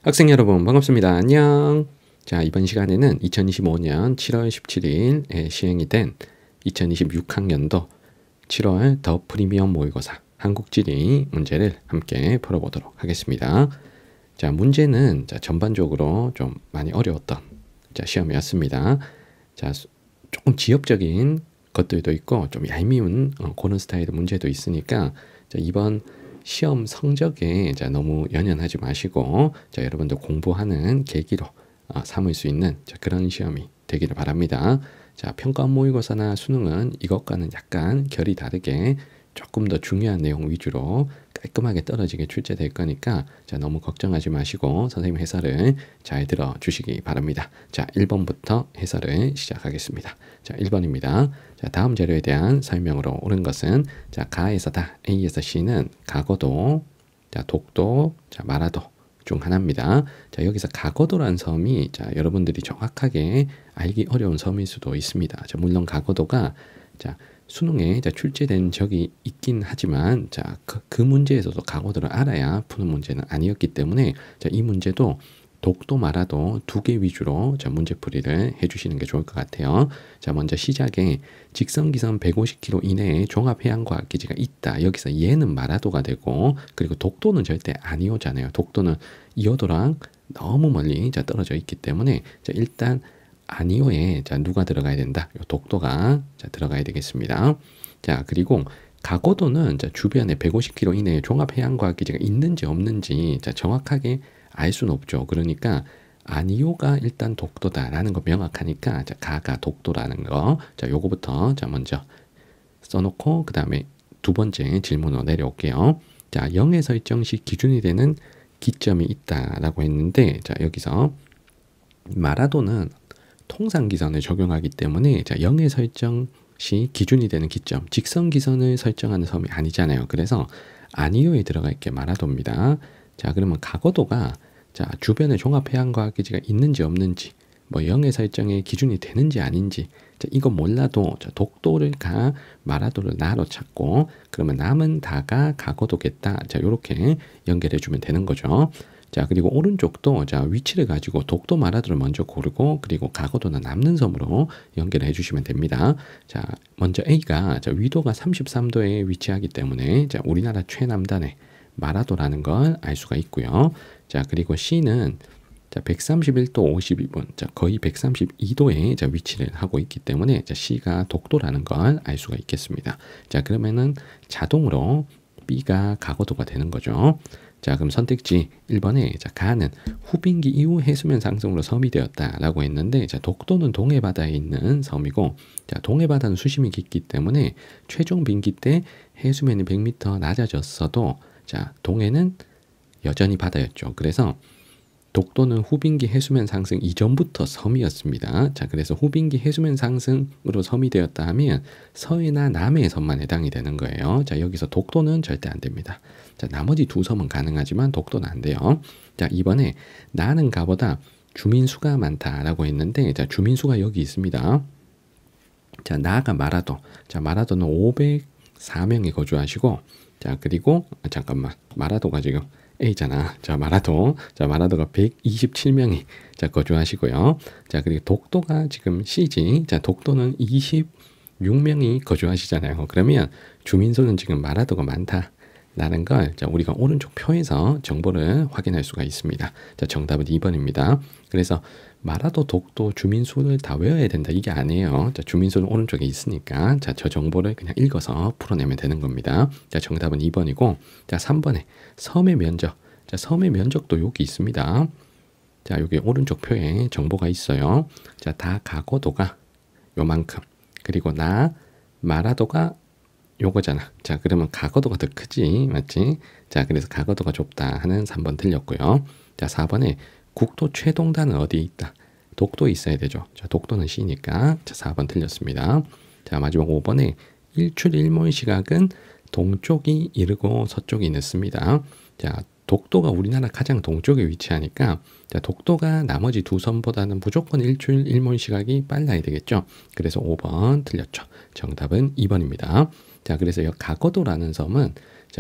학생 여러분 반갑습니다. 안녕. 자, 이번 시간에는 2025년 7월 17일에 시행이 된 2026학년도 7월 더 프리미엄 모의고사 한국지리 문제를 함께 풀어보도록 하겠습니다. 자, 문제는 전반적으로 좀 많이 어려웠던 시험이었습니다. 자, 조금 지역적인 것들도 있고 좀 얄미운 그런 스타일의 문제도 있으니까 이번 시험 성적에 너무 연연하지 마시고 여러분들 공부하는 계기로 삼을 수 있는 그런 시험이 되기를 바랍니다. 자, 평가원 모의고사나 수능은 이것과는 약간 결이 다르게 조금 더 중요한 내용 위주로 깔끔하게 떨어지게 출제될 거니까 너무 걱정하지 마시고 선생님 해설을 잘 들어주시기 바랍니다. 자, 1번부터 해설을 시작하겠습니다. 자, 1번입니다. 자, 다음 재료에 대한 설명으로 옳은 것은 가에서 다, A에서 C는 가거도, 독도, 마라도 중 하나입니다. 자, 여기서 가거도란 섬이 여러분들이 정확하게 알기 어려운 섬일 수도 있습니다. 물론 가거도가 수능에 출제된 적이 있긴 하지만 그 문제에서도 가거도를 알아야 푸는 문제는 아니었기 때문에 이 문제도 독도 마라도 두 개 위주로 문제풀이를 해주시는 게 좋을 것 같아요. 자, 먼저 시작에 직선기선 150km 이내에 종합해양과학기지가 있다. 여기서 얘는 마라도가 되고, 그리고 독도는 절대 아니오잖아요. 독도는 이오도랑 너무 멀리 떨어져 있기 때문에 일단 아니오에 누가 들어가야 된다? 독도가 들어가야 되겠습니다. 자, 그리고 가거도는 주변에 150km 이내에 종합해양과학기지가 있는지 없는지 정확하게 알 수는 없죠. 그러니까 아니오가 일단 독도다라는 거 명확하니까 가가 독도라는 거 요거부터 먼저 써놓고 그 다음에 두 번째 질문으로 내려올게요. 자, 0의 설정 시 기준이 되는 기점이 있다라고 했는데 여기서 마라도는 통상기선을 적용하기 때문에 0의 설정 시 기준이 되는 기점, 직선기선을 설정하는 섬이 아니잖아요. 그래서 아니오에 들어갈 게 마라도입니다. 자, 그러면 가거도가 주변에 종합해양과학기지가 있는지 없는지, 뭐 0의 설정의 기준이 되는지 아닌지 이거 몰라도 독도를 가, 마라도를 나로 찾고 그러면 남은 다가 가거도겠다. 이렇게 연결해 주면 되는 거죠. 자, 그리고 오른쪽도 위치를 가지고 독도 마라도를 먼저 고르고 그리고 가거도는 남는 섬으로 연결해 주시면 됩니다. 자, 먼저 A가 위도가 33도에 위치하기 때문에 우리나라 최남단에 마라도라는 걸 알 수가 있고요. 자, 그리고 C는 131도 52분, 거의 132도에 위치를 하고 있기 때문에 C가 독도라는 걸 알 수가 있겠습니다. 자, 그러면은 자동으로 B가 가거도가 되는 거죠. 자, 그럼 선택지 1번에 가는 후빙기 이후 해수면 상승으로 섬이 되었다라고 했는데 독도는 동해바다에 있는 섬이고 동해바다는 수심이 깊기 때문에 최종 빙기 때 해수면이 100m 낮아졌어도 동해는 여전히 바다였죠. 그래서 독도는 후빙기 해수면 상승 이전부터 섬이었습니다. 자, 그래서 후빙기 해수면 상승으로 섬이 되었다 하면 서해나 남해의 섬만 해당이 되는 거예요. 자, 여기서 독도는 절대 안 됩니다. 자, 나머지 두 섬은 가능하지만 독도는 안 돼요. 자, 이번에 나는 가보다 주민수가 많다라고 했는데 주민수가 여기 있습니다. 자, 나가 마라도. 자, 마라도는 504명이 거주하시고 그리고 잠깐만, 마라도가 지금 A잖아. 마라도가 127명이 거주하시고요. 자, 그리고 독도가 지금 C지. 독도는 26명이 거주하시잖아요. 그러면 주민수는 지금 마라도가 많다라는 걸 우리가 오른쪽 표에서 정보를 확인할 수가 있습니다. 자, 정답은 2번입니다. 그래서 마라도, 독도, 주민수를 다 외워야 된다 이게 아니에요. 주민수는 오른쪽에 있으니까 저 정보를 그냥 읽어서 풀어내면 되는 겁니다. 자, 정답은 2번이고, 자, 3번에 섬의 면적. 자, 섬의 면적도 여기 있습니다. 자, 여기 오른쪽 표에 정보가 있어요. 자, 다 가거도가 요만큼, 그리고 마라도가 요거잖아. 자, 그러면 가거도가 더 크지, 맞지? 자, 그래서 가거도가 좁다 하는 3번 틀렸고요. 자, 4번에 국토 최동단은 어디에 있다? 독도에 있어야 되죠. 자, 독도는 C니까 4번 틀렸습니다. 자, 마지막 5번에 일출일몰 시각은 동쪽이 이르고 서쪽이 늦습니다. 자, 독도가 우리나라 가장 동쪽에 위치하니까 독도가 나머지 두 섬보다는 무조건 일출일몰 시각이 빨라야 되겠죠. 그래서 5번 틀렸죠. 정답은 2번입니다. 자, 그래서 이 가거도라는 섬은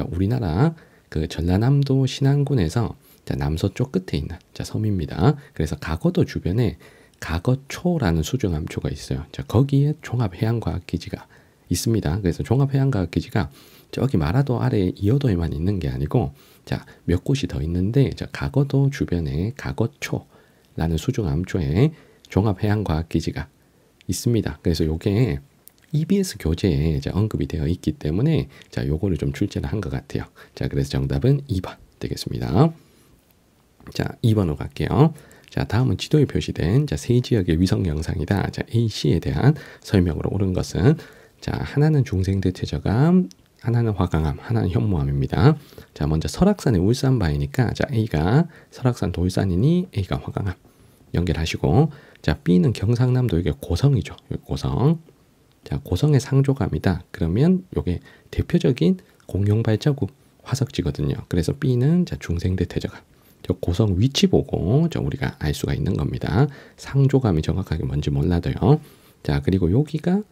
우리나라 그 전라남도 신안군에서 자, 남서쪽 끝에 있는 자, 섬입니다. 그래서 가거도 주변에 가거초라는 수중암초가 있어요. 자, 거기에 종합해양과학기지가 있습니다. 그래서 종합해양과학기지가 저기 마라도 아래 이어도에만 있는 게 아니고 자, 몇 곳이 더 있는데 자, 가거도 주변에 가거초라는 수중암초에 종합해양과학기지가 있습니다. 그래서 요게 EBS 교재에 이제 언급이 되어 있기 때문에 자, 요거를 좀 출제를 한 것 같아요. 자, 그래서 정답은 2번 되겠습니다. 자, 2번으로 갈게요. 자, 다음은 지도에 표시된 자, 세 지역의 위성 영상이다. 자, A씨에 대한 설명으로 옳은 것은 자, 하나는 중생대 퇴저감, 하나는 화강암, 하나는 현무암입니다. 자, 먼저 설악산이 울산바이니까 자, A가 설악산 돌산이니 A가 화강암 연결하시고 자, B는 경상남도 이게 고성이죠. 고성. 자, 고성의 상조감이다. 그러면 이게 대표적인 공룡 발자국 화석지거든요. 그래서 B는 자, 중생대 퇴저감. 저 고성 위치 보고 저 우리가 알 수가 있는 겁니다. 상조감이 정확하게 뭔지 몰라도요. 자, 그리고 여기가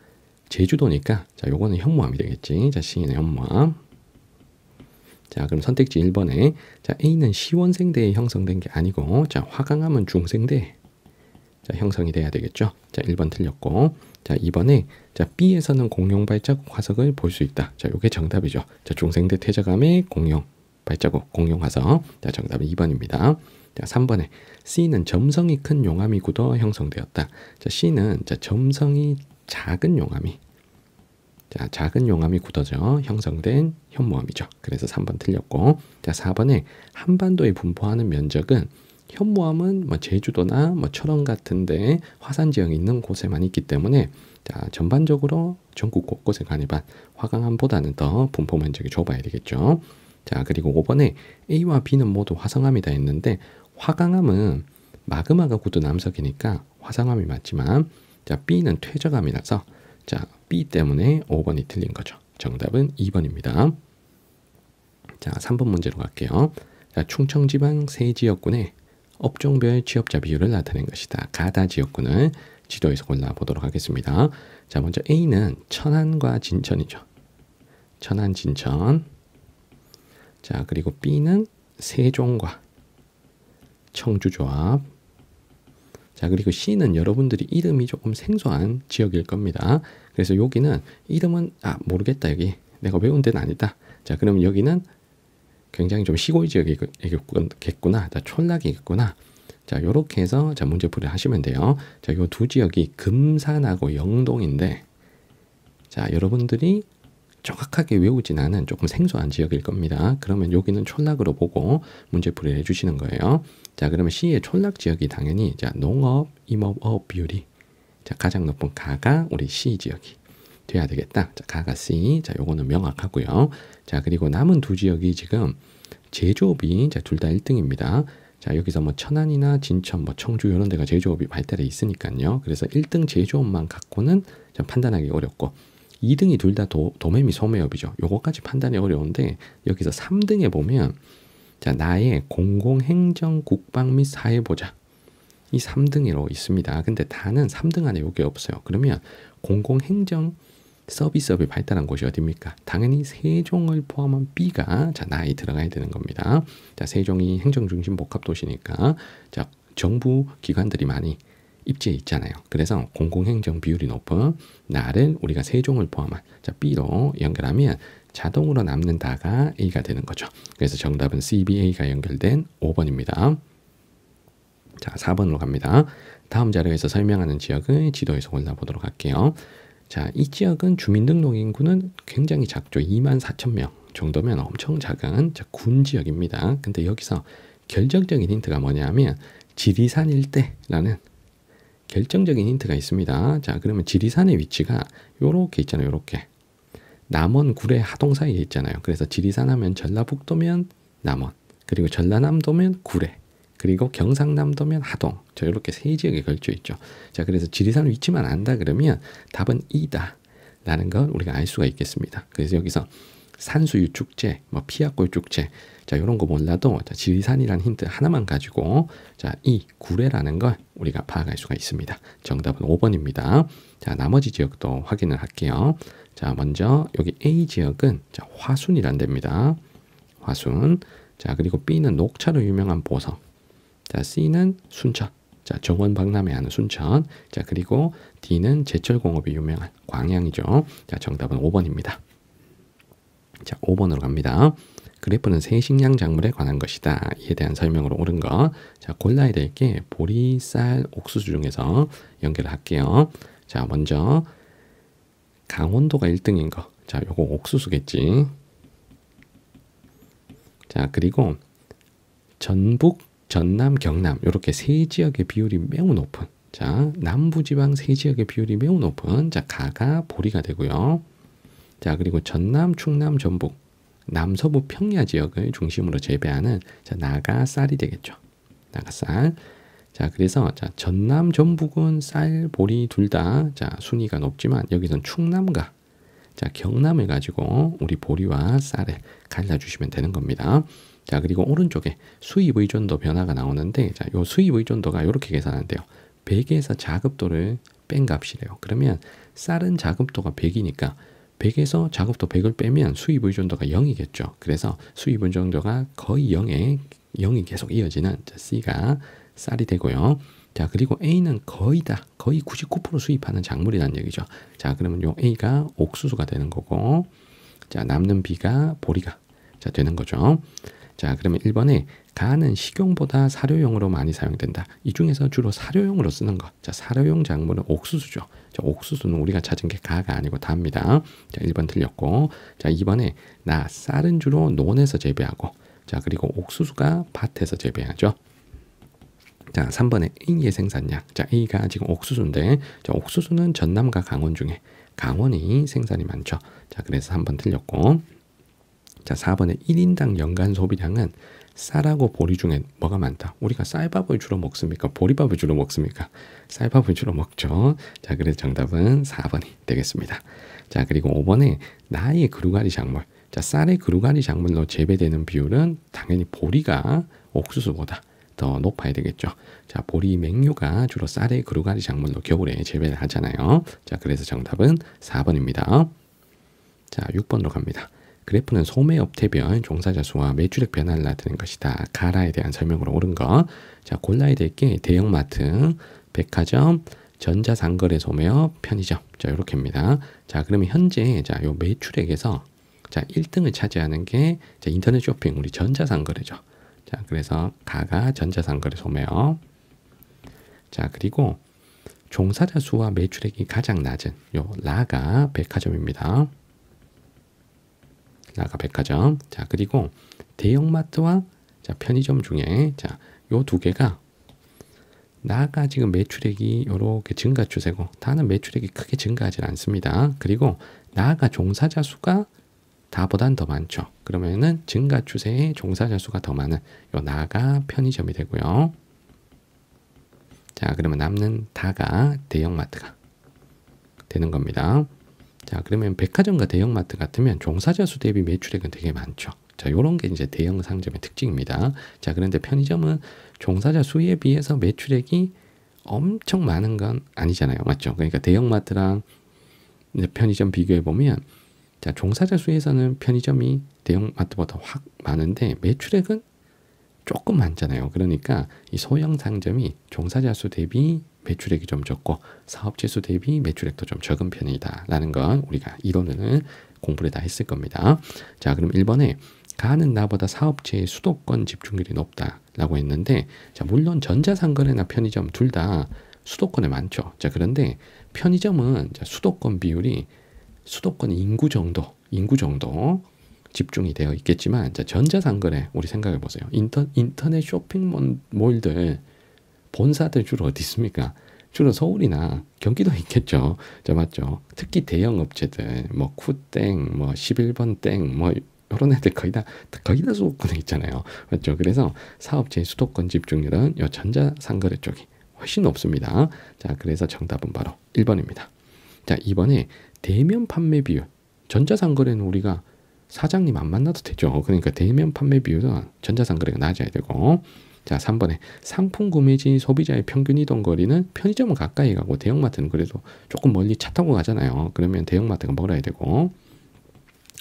제주도니까 자, 요거는 현무암이 되겠지. 자, C는 현무암. 자, 그럼 선택지 1번에 자, A는 시원생대에 형성된 게 아니고 자, 화강암은 중생대 자, 형성이 돼야 되겠죠. 자, 1번 틀렸고 자, 2번에 자, B에서는 공룡 발자국 화석을 볼 수 있다. 자, 요게 정답이죠. 자, 중생대 퇴저감의 공룡 발자국, 공룡 화석. 자, 정답은 2번입니다. 자, 3번에 C는 점성이 큰 용암이 굳어 형성되었다. 자, C는 자, 점성이 작은 용암이 자, 작은 용암이 굳어져 형성된 현무암이죠. 그래서 3번 틀렸고 자, 4번에 한반도에 분포하는 면적은 현무암은 뭐 제주도나 뭐 철원 같은데 화산 지형이 있는 곳에만 있기 때문에 자, 전반적으로 전국 곳곳에 가니반 화강암보다는 더 분포 면적이 좁아야 되겠죠. 자, 그리고 5번에 A와 B는 모두 화성암이다 했는데 화강암은 마그마가 굳은 암석이니까 화성암이 맞지만 자, B는 퇴적암이라서 자, B 때문에 5번이 틀린 거죠. 정답은 2번입니다. 자, 3번 문제로 갈게요. 자, 충청지방 세 지역군의 업종별 취업자 비율을 나타낸 것이다. 가다 지역군을 지도에서 골라보도록 하겠습니다. 자, 먼저 A는 천안과 진천이죠. 천안, 진천. 자, 그리고 B는 세종과 청주조합. 자, 그리고 C는 여러분들이 이름이 조금 생소한 지역일 겁니다. 그래서 여기는 이름은 모르겠다. 여기 내가 외운 데는 아니다. 자, 그러면 여기는 굉장히 좀 시골 지역이겠구나. 자, 촌락이겠구나. 자, 요렇게 해서 자, 문제풀이를 하시면 돼요. 자, 요 두 지역이 금산하고 영동인데 자, 여러분들이 정확하게 외우진 않은 조금 생소한 지역일 겁니다. 그러면 여기는 촌락으로 보고 문제풀이를 해주시는 거예요. 자, 그러면 C의 촌락 지역이 당연히 자, 농업, 임업업 비율이 자, 가장 높은 가가 우리 C 지역이 돼야 되겠다. 자, 가가 C. 자, 요거는 명확하고요. 자, 그리고 남은 두 지역이 지금 제조업이 자, 둘 다 1등입니다. 자, 여기서 뭐 천안이나 진천, 뭐 청주 이런 데가 제조업이 발달해 있으니까요. 그래서 1등 제조업만 갖고는 좀 판단하기 어렵고 2등이 둘 다 도매미 소매업이죠. 요거까지 판단이 어려운데 여기서 3등에 보면 자, 나의 공공행정 국방 및 사회보장 이 3등으로 있습니다. 근데 다는 3등 안에 요게 없어요. 그러면 공공행정 서비스업이 발달한 곳이 어디입니까? 당연히 세종을 포함한 B가 자, 나에 들어가야 되는 겁니다. 자, 세종이 행정중심 복합도시니까 자, 정부 기관들이 많이 입지에 있잖아요. 그래서 공공행정 비율이 높은 나를 우리가 세종을 포함한 자, B로 연결하면 자동으로 남는 다가 A가 되는 거죠. 그래서 정답은 CBA가 연결된 5번입니다. 자, 4번으로 갑니다. 다음 자료에서 설명하는 지역을 지도에서 골라보도록 할게요. 자, 이 지역은 주민등록 인구는 굉장히 작죠. 24,000명 정도면 엄청 작은 자, 군 지역입니다. 근데 여기서 결정적인 힌트가 뭐냐면 지리산 일대라는 결정적인 힌트가 있습니다. 자, 그러면 지리산의 위치가 요렇게 있잖아요. 요렇게. 남원, 구례, 하동 사이에 있잖아요. 그래서 지리산 하면 전라북도면 남원, 그리고 전라남도면 구례, 그리고 경상남도면 하동. 저 이렇게 세 지역에 걸쳐 있죠. 자, 그래서 지리산 위치만 안다 그러면 답은 E다 라는 걸 우리가 알 수가 있겠습니다. 그래서 여기서 산수유 축제, 뭐 피약골 축제, 자, 이런 거 몰라도 자, 지리산이라는 힌트 하나만 가지고 자, 이 구례라는 걸 우리가 파악할 수가 있습니다. 정답은 5번입니다. 자, 나머지 지역도 확인을 할게요. 자, 먼저 여기 A 지역은 자, 화순이란 데입니다. 화순. 자, 그리고 B는 녹차로 유명한 보성. 자, C는 순천. 자, 정원 박람회 하는 순천. 자, 그리고 D는 제철 공업이 유명한 광양이죠. 자, 정답은 5번입니다. 자, 5번으로 갑니다. 그래프는 새 식량 작물에 관한 것이다. 이에 대한 설명으로 옳은 거. 자, 골라야 될 게 보리, 쌀, 옥수수 중에서 연결을 할게요. 자, 먼저 강원도가 1등인 거. 자, 요거 옥수수겠지. 자, 그리고 전북, 전남, 경남 이렇게 세 지역의 비율이 매우 높은, 자, 남부지방 세 지역의 비율이 매우 높은, 자, 가가 보리가 되고요. 자, 그리고 전남, 충남, 전북, 남서부 평야 지역을 중심으로 재배하는, 자, 나가 쌀이 되겠죠. 나가 쌀. 자, 그래서 자, 전남, 전북은 쌀, 보리 둘 다 자, 순위가 높지만 여기선 충남과 자, 경남을 가지고 우리 보리와 쌀을 갈라주시면 되는 겁니다. 자, 그리고 오른쪽에 수입 의존도 변화가 나오는데, 자, 요 수입 의존도가 이렇게 계산한대요. 100에서 자급도를 뺀 값이래요. 그러면 쌀은 자급도가 100이니까 100에서 자급도 100을 빼면 수입 의존도가 0이겠죠. 그래서 수입 의존도가 거의 0이 계속 이어지는, 자, C가 쌀이 되고요. 자, 그리고 A는 거의 99% 수입하는 작물이라는 얘기죠. 자, 그러면 요 A가 옥수수가 되는 거고, 자, 남는 B가 보리가 자, 되는 거죠. 자, 그러면 1번에 가는 식용보다 사료용으로 많이 사용된다. 이 중에서 주로 사료용으로 쓰는 것. 자, 사료용 작물은 옥수수죠. 자, 옥수수는 우리가 찾은 게 가가 아니고 다입니다. 자, 1번 틀렸고. 자, 2번에 쌀은 주로 논에서 재배하고, 자, 그리고 옥수수가 밭에서 재배하죠. 자, 3번에 A의 생산량. 자, A가 지금 옥수수인데, 자, 옥수수는 전남과 강원 중에 강원이 생산이 많죠. 자, 그래서 3번 틀렸고. 자, 4번에 1인당 연간 소비량은 쌀하고 보리 중에 뭐가 많다? 우리가 쌀밥을 주로 먹습니까? 보리밥을 주로 먹습니까? 쌀밥을 주로 먹죠. 자, 그래서 정답은 4번이 되겠습니다. 자, 그리고 5번에 나의 그루가리 작물. 자, 쌀의 그루가리 작물로 재배되는 비율은 당연히 보리가 옥수수보다 더 높아야 되겠죠. 자, 보리 맹류가 주로 쌀의 그루가리 작물로 겨울에 재배를 하잖아요. 자, 그래서 정답은 4번입니다. 자, 6번으로 갑니다. 그래프는 소매업태별 종사자 수와 매출액 변화를 나타낸 것이다. 가라에 대한 설명으로 옳은 거. 자, 골라야 될 게 대형마트, 백화점, 전자상거래 소매업, 편의점. 자, 요렇게입니다. 자, 그러면 현재 자, 요 매출액에서 자, 1등을 차지하는 게 자, 인터넷 쇼핑, 우리 전자상거래죠. 자, 그래서 가가 전자상거래 소매업. 자, 그리고 종사자 수와 매출액이 가장 낮은 요 라가 백화점입니다. 라가 백화점. 자, 그리고 대형마트와 자, 편의점 중에 자, 요 두 개가 나가 지금 매출액이 요렇게 증가 추세고 다는 매출액이 크게 증가하지 않습니다. 그리고 나가 종사자 수가 다보단 더 많죠. 그러면은 증가 추세의 종사자 수가 더 많은 요 나가 편의점이 되고요. 자, 그러면 남는 다가 대형마트가 되는 겁니다. 자, 그러면 백화점과 대형마트 같으면 종사자 수 대비 매출액은 되게 많죠. 자, 요런 게 이제 대형 상점의 특징입니다. 자, 그런데 편의점은 종사자 수에 비해서 매출액이 엄청 많은 건 아니잖아요. 맞죠? 그러니까 대형마트랑 편의점 비교해 보면 자, 종사자 수에서는 편의점이 대형마트보다 확 많은데 매출액은 조금 많잖아요. 그러니까 이 소형 상점이 종사자 수 대비 매출액이 좀 적고 사업체 수 대비 매출액도 좀 적은 편이다 라는 건 우리가 이론을 공부를 다 했을 겁니다. 자, 그럼 1번에 가는 나보다 사업체의 수도권 집중률이 높다 라고 했는데, 자, 물론 전자상거래나 편의점 둘 다 수도권에 많죠. 자, 그런데 편의점은 자, 수도권 비율이 수도권 인구 정도 집중이 되어 있겠지만, 자, 전자상거래 우리 생각해 보세요. 인터넷 쇼핑몰들 본사들 주로 어디 있습니까? 주로 서울이나 경기도에 있겠죠. 자, 맞죠? 특히 대형 업체들 뭐 쿠땡, 뭐 11번 땡, 뭐 이런 애들 거의 다 수도권에 있잖아요. 맞죠? 그래서 사업체의 수도권 집중률은 이 전자상거래 쪽이 훨씬 높습니다. 자, 그래서 정답은 바로 1번입니다. 자, 2번에 대면 판매 비율. 전자상거래는 우리가 사장님 안 만나도 되죠. 그러니까 대면 판매 비율은 전자상거래가 낮아야 되고. 자, 3번에 상품 구매지 소비자의 평균 이동 거리는 편의점은 가까이 가고 대형마트는 그래도 조금 멀리 차 타고 가잖아요. 그러면 대형마트가 멀어야 되고.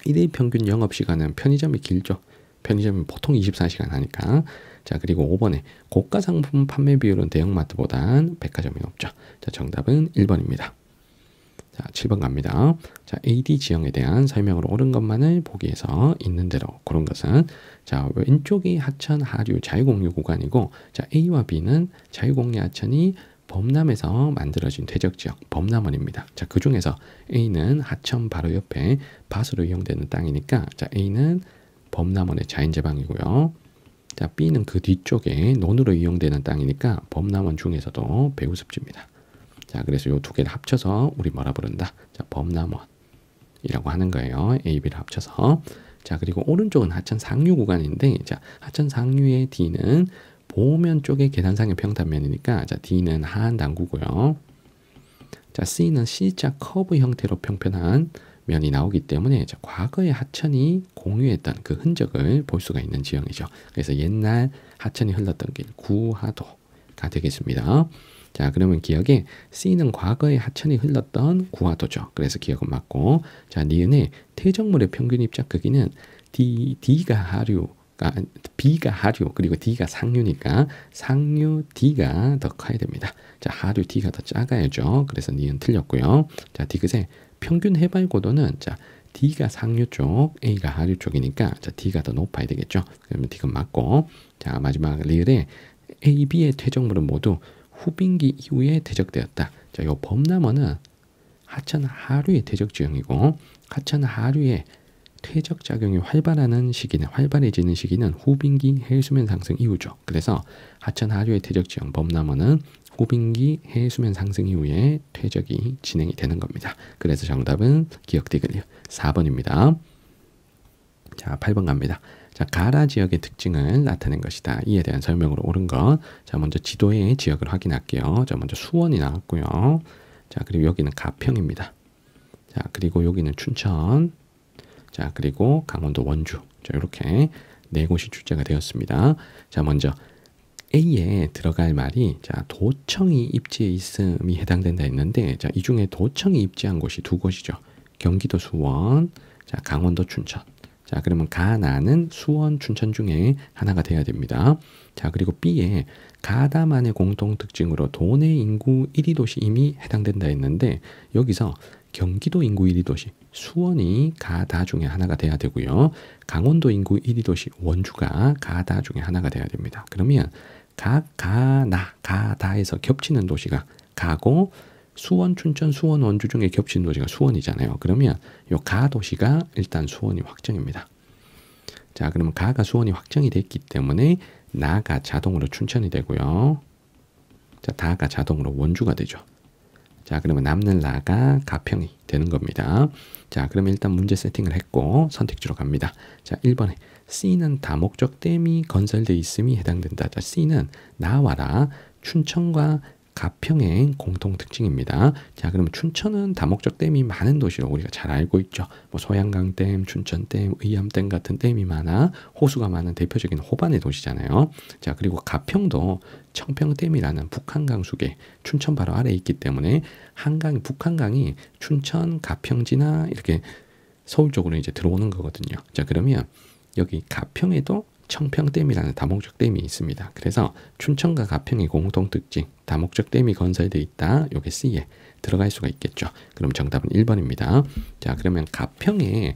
1일 평균 영업시간은 편의점이 길죠. 편의점은 보통 24시간 하니까. 자, 그리고 5번에 고가 상품 판매 비율은 대형마트보단 백화점이 높죠. 자, 정답은 1번입니다. 자, 7번 갑니다. 자, AD 지형에 대한 설명으로 옳은 것만을 보기에서 있는 대로 고른 것은, 자, 왼쪽이 하천 하류 자유공유 구간이고, 자, A와 B는 자유공유 하천이 범람에서 만들어진 퇴적지역 범람원입니다. 자, 그 중에서 A는 하천 바로 옆에 밭으로 이용되는 땅이니까, 자, A는 범람원의 자연제방이고요. 자, B는 그 뒤쪽에 논으로 이용되는 땅이니까 범람원 중에서도 배우습지입니다. 자, 그래서 요 두 개를 합쳐서 우리 뭐라 부른다? 자, 범람원이라고 하는 거예요. A, B를 합쳐서. 자, 그리고 오른쪽은 하천 상류 구간인데, 자, 하천 상류의 D는 보면 쪽의 계단상의 평단면이니까, 자, D는 하한 당구고요. 자, C는 C자 커브 형태로 평편한 면이 나오기 때문에, 자, 과거의 하천이 공유했던 그 흔적을 볼 수가 있는 지형이죠. 그래서 옛날 하천이 흘렀던 길 구하도가 되겠습니다. 자, 그러면 기억에 C는 과거에 하천이 흘렀던 구하도죠. 그래서 기억은 맞고, 자, 니은의 퇴적물의 평균 입자 크기는 D가 하류, B가 하류, 그리고 D가 상류니까 상류 D가 더 커야 됩니다. 자, 하류 D가 더 작아야죠. 그래서 니은 틀렸고요. 자, 디귿의 평균 해발 고도는, 자, D가 상류 쪽, A가 하류 쪽이니까, 자, D가 더 높아야 되겠죠. 그러면 디귿 맞고, 자, 마지막 리을의 A, B의 퇴적물은 모두 후빙기 이후에 퇴적되었다. 자, 요 범람원은 하천 하류의 퇴적 지형이고, 하천 하류의 퇴적 작용이 활발해지는 시기는 후빙기 해수면 상승 이후죠. 그래서 하천 하류의 퇴적 지형 범람원은 후빙기 해수면 상승 이후에 퇴적이 진행이 되는 겁니다. 그래서 정답은 기억 디귿 4번입니다. 자, 8번 갑니다. 자, 가라 지역의 특징을 나타낸 것이다. 이에 대한 설명으로 옳은 것. 자, 먼저 지도의 지역을 확인할게요. 자, 먼저 수원이 나왔고요. 자, 그리고 여기는 가평입니다. 자, 그리고 여기는 춘천. 자, 그리고 강원도 원주. 자, 이렇게 네 곳이 출제가 되었습니다. 자, 먼저 A에 들어갈 말이, 자, 도청이 입지에 있음이 해당된다 했는데, 자, 이 중에 도청이 입지한 곳이 두 곳이죠. 경기도 수원, 자, 강원도 춘천. 자, 그러면 가나는 수원, 춘천 중에 하나가 돼야 됩니다. 자, 그리고 B에 가다만의 공통특징으로 도내 인구 1위 도시 이미 해당된다 했는데, 여기서 경기도 인구 1위 도시 수원이 가다 중에 하나가 돼야 되고요. 강원도 인구 1위 도시 원주가 가다 중에 하나가 돼야 됩니다. 그러면 가다에서 겹치는 도시가 가고, 수원, 춘천, 수원, 원주 중에 겹치는 도시가 수원이잖아요. 그러면 요 가 도시가 일단 수원이 확정입니다. 자, 그러면 가가 수원이 확정이 됐기 때문에 나가 자동으로 춘천이 되고요. 자, 다가 자동으로 원주가 되죠. 자, 그러면 남는 라가 가평이 되는 겁니다. 자, 그러면 일단 문제 세팅을 했고 선택지로 갑니다. 자, 1번에 C는 다목적 댐이 건설되어 있음이 해당된다. 자, C는 나와라 춘천과 가평의 공통특징입니다. 자, 그러면 춘천은 다목적 댐이 많은 도시로 우리가 잘 알고 있죠. 뭐 소양강댐, 춘천댐, 의암댐 같은 댐이 많아 호수가 많은 대표적인 호반의 도시잖아요. 자, 그리고 가평도 청평댐이라는 북한강 수계 춘천 바로 아래에 있기 때문에 한강, 북한강이 춘천, 가평지나 이렇게 서울 쪽으로 이제 들어오는 거거든요. 자, 그러면 여기 가평에도 청평댐이라는 다목적 댐이 있습니다. 그래서 춘천과 가평의 공통특징 다목적 댐이 건설되어 있다. 요게 C에 들어갈 수가 있겠죠. 그럼 정답은 1번입니다. 자, 그러면 가평에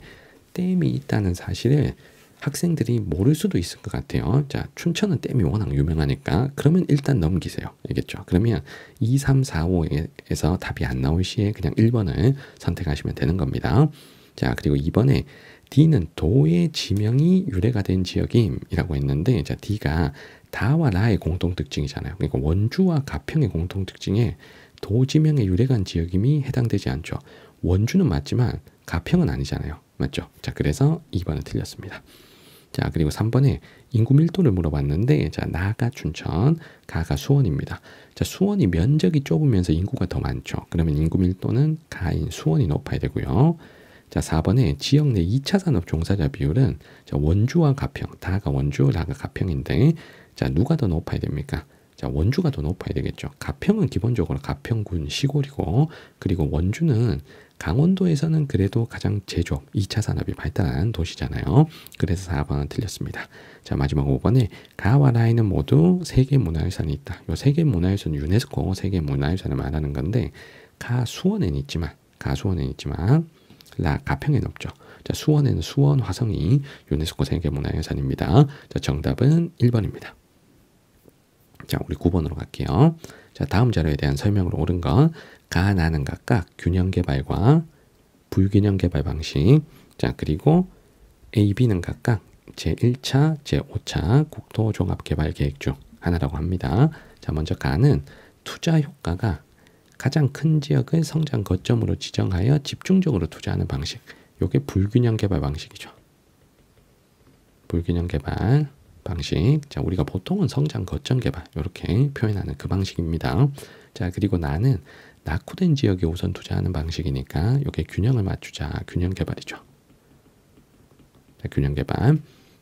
댐이 있다는 사실을 학생들이 모를 수도 있을 것 같아요. 자, 춘천은 댐이 워낙 유명하니까 그러면 일단 넘기세요. 알겠죠? 그러면 2, 3, 4, 5에서 답이 안 나올 시에 그냥 1번을 선택하시면 되는 겁니다. 자, 그리고 2번에 D는 도의 지명이 유래가 된 지역임이라고 했는데, 자, D가 다와 라의 공통특징이잖아요. 그러니까 원주와 가평의 공통특징에 도 지명의 유래간 지역임이 해당되지 않죠. 원주는 맞지만 가평은 아니잖아요. 맞죠? 자, 그래서 2번은 틀렸습니다. 자, 그리고 3번에 인구 밀도를 물어봤는데, 자, 나가 춘천, 가가 수원입니다. 자, 수원이 면적이 좁으면서 인구가 더 많죠. 그러면 인구 밀도는 가인 수원이 높아야 되고요. 자, 4번에 지역 내 2차 산업 종사자 비율은, 자, 원주와 가평, 다가 원주, 라가 가평인데, 자, 누가 더 높아야 됩니까? 자, 원주가 더 높아야 되겠죠. 가평은 기본적으로 가평군 시골이고, 그리고 원주는 강원도에서는 그래도 가장 제조업, 2차 산업이 발달한 도시잖아요. 그래서 4번은 틀렸습니다. 자, 마지막 5번에 가와 라에는 모두 세계 문화유산이 있다. 요 세계 문화유산 유네스코 세계 문화유산을 말하는 건데, 가수원에는 있지만 라 가평에는 없죠. 자, 수원에는 수원 화성이 유네스코 세계 문화유산입니다. 자, 정답은 1번입니다. 자, 우리 9번으로 갈게요. 자, 다음 자료에 대한 설명으로 옳은 건 가, 나는 각각 균형 개발과 불균형 개발 방식. 자, 그리고 A, B는 각각 제1차, 제5차 국토 종합 개발 계획 중 하나라고 합니다. 자, 먼저 가는 투자 효과가 가장 큰 지역을 성장 거점으로 지정하여 집중적으로 투자하는 방식. 요게 불균형 개발 방식이죠. 불균형 개발 방식. 자, 우리가 보통은 성장 거점 개발 이렇게 표현하는 그 방식입니다. 자, 그리고 나는 낙후된 지역에 우선 투자하는 방식이니까 이게 균형을 맞추자. 균형 개발이죠. 자, 균형 개발.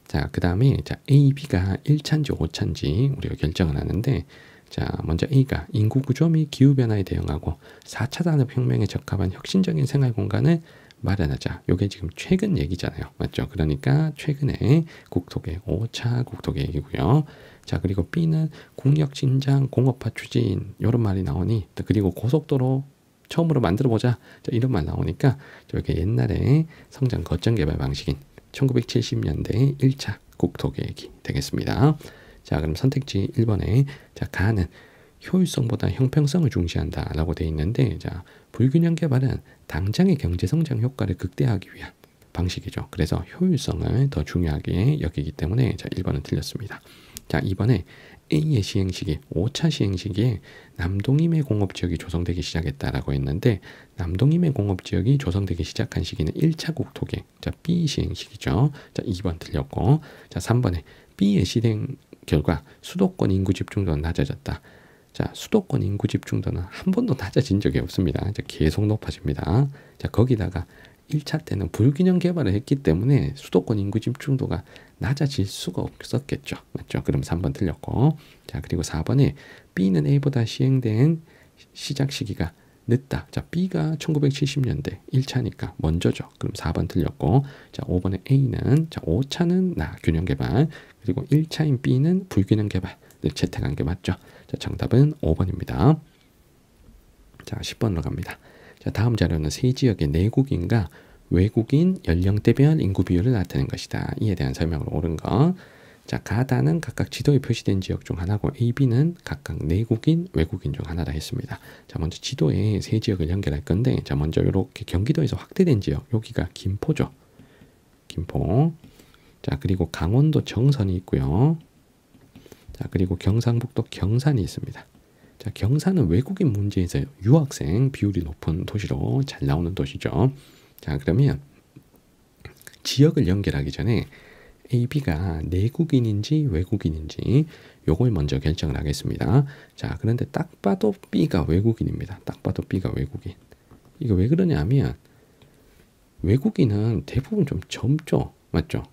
자, 그 다음에 자, A, B가 1차인지 5차인지 우리가 결정을 하는데, 자, 먼저 A가 인구 구조 및 기후 변화에 대응하고 4차 산업혁명에 적합한 혁신적인 생활 공간을 마련하자. 요게 지금 최근 얘기잖아요. 맞죠? 그러니까 최근에 국토계획 5차 국토계획이고요. 자, 그리고 B는 국력 신장 공업화 추진 이런 말이 나오니, 그리고 고속도로 처음으로 만들어보자. 자, 이런 말 나오니까 저게 옛날에 성장 거점 개발 방식인 1970년대 1차 국토계획이 되겠습니다. 자, 그럼 선택지 1번에 자, 가는 효율성보다 형평성을 중시한다 라고 되어 있는데, 자, 불균형 개발은 당장의 경제성장 효과를 극대화하기 위한 방식이죠. 그래서 효율성을 더 중요하게 여기기 때문에 자, 1번은 틀렸습니다. 자, 2번에 A의 시행 시기, 5차 시행 시기에 남동임의 공업지역이 조성되기 시작했다라고 했는데, 남동임의 공업지역이 조성되기 시작한 시기는 1차 국토계획, 자, B 시행 시기죠. 자, 2번 틀렸고, 자, 3번에 B의 실행 결과 수도권 인구 집중도는 낮아졌다. 자, 수도권 인구 집중도는 한 번도 낮아진 적이 없습니다. 자, 계속 높아집니다. 자, 거기다가 1차 때는 불균형 개발을 했기 때문에 수도권 인구 집중도가 낮아질 수가 없었겠죠. 맞죠? 그럼 3번 틀렸고. 자, 그리고 4번에 B는 A보다 시행된 시작 시기가 늦다. 자, B가 1970년대 1차니까 먼저죠. 그럼 4번 틀렸고. 자, 5번에 A는 자, 5차는 균형 개발, 그리고 1차인 B는 불균형 개발을 채택한 게 맞죠. 자, 정답은 5번입니다. 자, 10번으로 갑니다. 자, 다음 자료는 세 지역의 내국인과 외국인 연령대별 인구 비율을 나타낸 것이다. 이에 대한 설명으로 옳은 거. 자, 가다는 각각 지도에 표시된 지역 중 하나고 A, B는 각각 내국인, 외국인 중 하나라 했습니다. 자, 먼저 지도에 세 지역을 연결할 건데, 자, 먼저 이렇게 경기도에서 확대된 지역, 여기가 김포죠. 김포. 자, 그리고 강원도 정선이 있고요. 자, 그리고 경상북도 경산이 있습니다. 자, 경산은 외국인 문제에서 유학생 비율이 높은 도시로 잘 나오는 도시죠. 자, 그러면 지역을 연결하기 전에 A, B가 내국인인지 외국인인지 요걸 먼저 결정을 하겠습니다. 자, 그런데 딱 봐도 B가 외국인입니다. 딱 봐도 B가 외국인. 이거 왜 그러냐면 외국인은 대부분 좀 젊죠. 맞죠?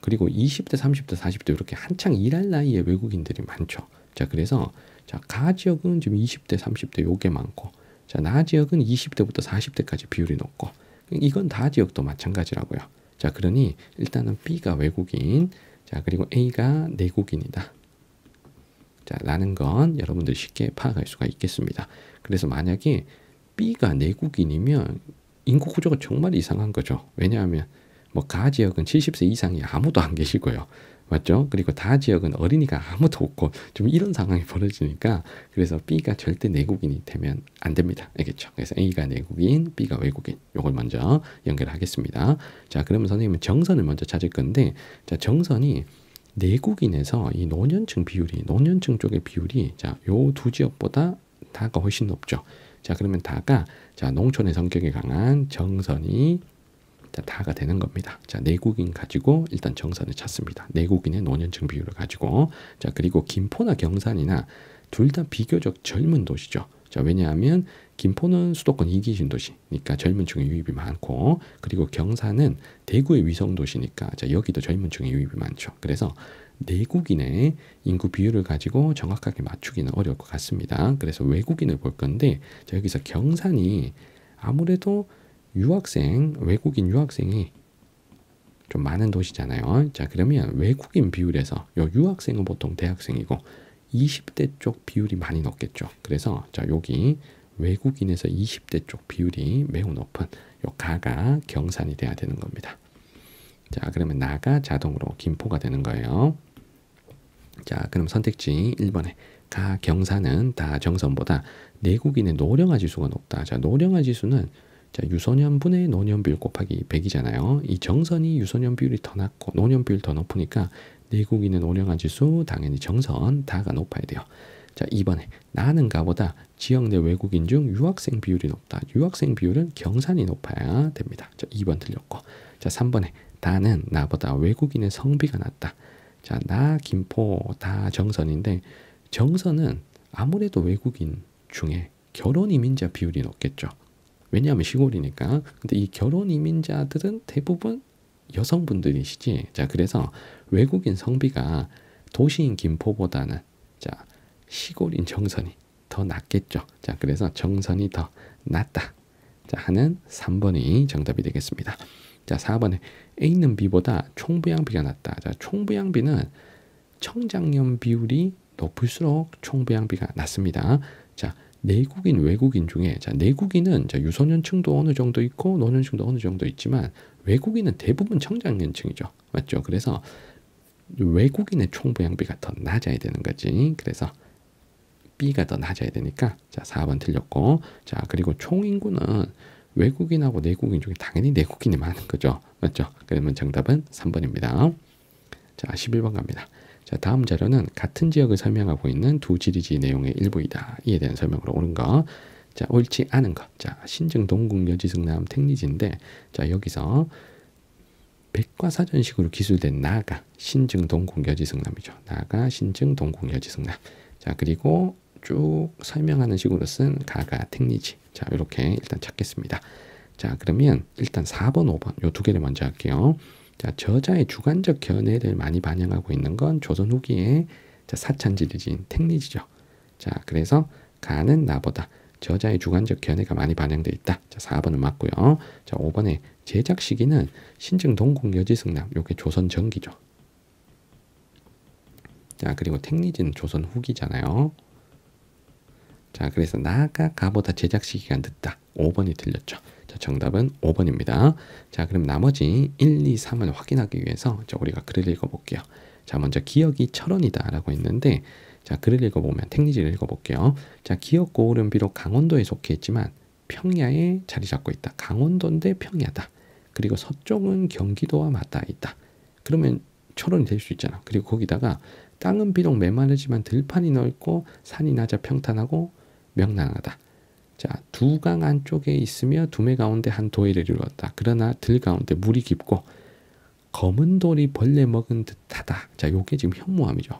그리고 20대, 30대, 40대 이렇게 한창 일할 나이에 외국인들이 많죠. 자, 그래서 자, 가 지역은 지금 20대, 30대 요게 많고, 자, 나 지역은 20대부터 40대까지 비율이 높고, 이건 다 지역도 마찬가지라고요. 자, 그러니 일단은 B가 외국인, 자, 그리고 A가 내국인이다. 자, 라는 건 여러분들 쉽게 파악할 수가 있겠습니다. 그래서 만약에 B가 내국인이면 인구 구조가 정말 이상한 거죠. 왜냐하면 뭐 가 지역은 70세 이상이 아무도 안 계시고요. 맞죠? 그리고 다 지역은 어린이가 아무도 없고 좀 이런 상황이 벌어지니까, 그래서 B가 절대 내국인이 되면 안 됩니다. 알겠죠? 그래서 A가 내국인, B가 외국인. 요걸 먼저 연결하겠습니다. 자, 그러면 선생님은 정선을 먼저 찾을 건데, 자, 정선이 내국인에서 이 노년층 비율이, 노년층 쪽의 비율이 자, 요 두 지역보다 다가 훨씬 높죠. 자, 그러면 다가 자, 농촌의 성격이 강한 정선이 자, 다가 되는 겁니다. 자, 내국인 가지고 일단 정선을 찾습니다. 내국인의 노년층 비율을 가지고. 자, 그리고 김포나 경산이나 둘 다 비교적 젊은 도시죠. 자, 왜냐하면 김포는 수도권 2기 신도시니까 젊은 층의 유입이 많고, 그리고 경산은 대구의 위성 도시니까 자, 여기도 젊은 층의 유입이 많죠. 그래서 내국인의 인구 비율을 가지고 정확하게 맞추기는 어려울 것 같습니다. 그래서 외국인을 볼 건데 자, 여기서 경산이 아무래도 외국인 유학생이 좀 많은 도시잖아요. 자, 그러면 외국인 비율에서 요 유학생은 보통 대학생이고 20대 쪽 비율이 많이 높겠죠. 그래서 자, 여기 외국인에서 20대 쪽 비율이 매우 높은 요 가가 경산이 돼야 되는 겁니다. 자, 그러면 나가 자동으로 김포가 되는 거예요. 자, 그럼 선택지 1번에 가 경산은 다 정선보다 내국인의 노령화 지수가 높다. 자, 노령화 지수는 자, 유소년분의 노년 비율 곱하기 100이잖아요. 이 정선이 유소년 비율이 더 낮고 노년 비율 더 높으니까 내국인의 노령화 지수 당연히 정선 다가 높아야 돼요. 자, 2번에 나는 가보다 지역 내 외국인 중 유학생 비율이 높다. 유학생 비율은 경산이 높아야 됩니다. 자, 2번 틀렸고. 자, 3번에 다는 나보다 외국인의 성비가 낮다. 자, 나 김포 다 정선인데 정선은 아무래도 외국인 중에 결혼 이민자 비율이 높겠죠. 왜냐하면 시골이니까. 근데 이 결혼 이민자들은 대부분 여성분들이시지. 자, 그래서 외국인 성비가 도시인 김포보다는 자, 시골인 정선이 더 낫겠죠. 자, 그래서 정선이 더 낫다. 자, 하는 3번이 정답이 되겠습니다. 자, 4번에 A 있는 B보다 총부양비가 낮다. 자, 총부양비는 청장년 비율이 높을수록 총부양비가 낮습니다. 자, 내국인, 외국인 중에 자, 내국인은 자, 유소년층도 어느 정도 있고 노년층도 어느 정도 있지만 외국인은 대부분 청장년층이죠. 맞죠? 그래서 외국인의 총부양비가 더 낮아야 되는 거지. 그래서 B가 더 낮아야 되니까 자, 4번 틀렸고. 자, 그리고 총인구는 외국인하고 내국인 중에 당연히 내국인이 많은 거죠. 맞죠? 그러면 정답은 3번입니다. 자, 11번 갑니다. 자, 다음 자료는 같은 지역을 설명하고 있는 두 지리지 내용의 일부이다. 이에 대한 설명으로 옳은 거. 자, 옳지 않은 것. 자, 신증, 동궁, 여지승남, 택리지인데 자, 여기서 백과사전식으로 기술된 나가 신증, 동궁, 여지승남이죠. 나가 신증, 동궁, 여지승남. 자, 그리고 쭉 설명하는 식으로 쓴 가가 택리지. 자, 이렇게 일단 찾겠습니다. 자, 그러면 일단 4번, 5번 요 두 개를 먼저 할게요. 자, 저자의 주관적 견해를 많이 반영하고 있는 건 조선 후기의 자, 사찬지리지인 택리지죠. 자, 그래서 가는 나보다 저자의 주관적 견해가 많이 반영되어 있다. 자, 4번은 맞고요. 자, 5번에 제작 시기는 신증, 동궁, 여지승남 요게 조선 전기죠. 자, 그리고 택리지는 조선 후기잖아요. 자, 그래서 나가 가보다 제작 시기가 늦다. 5번이 틀렸죠. 자, 정답은 5번입니다. 자, 그럼 나머지 1, 2, 3을 확인하기 위해서 자, 우리가 글을 읽어볼게요. 자, 먼저 기역이 철원이다 라고 했는데 자, 글을 읽어보면 택리지를 읽어볼게요. 자, 기역 고을은 비록 강원도에 속해 있지만 평야에 자리 잡고 있다. 강원도인데 평야다. 그리고 서쪽은 경기도와 맞닿아 있다. 그러면 철원이 될 수 있잖아. 그리고 거기다가 땅은 비록 메마르지만 들판이 넓고 산이 낮아 평탄하고 명랑하다. 자, 두 강 안쪽에 있으며 두매 가운데 한 도해를 이루었다. 그러나 들 가운데 물이 깊고 검은 돌이 벌레 먹은 듯하다. 자, 요게 지금 현무암이죠.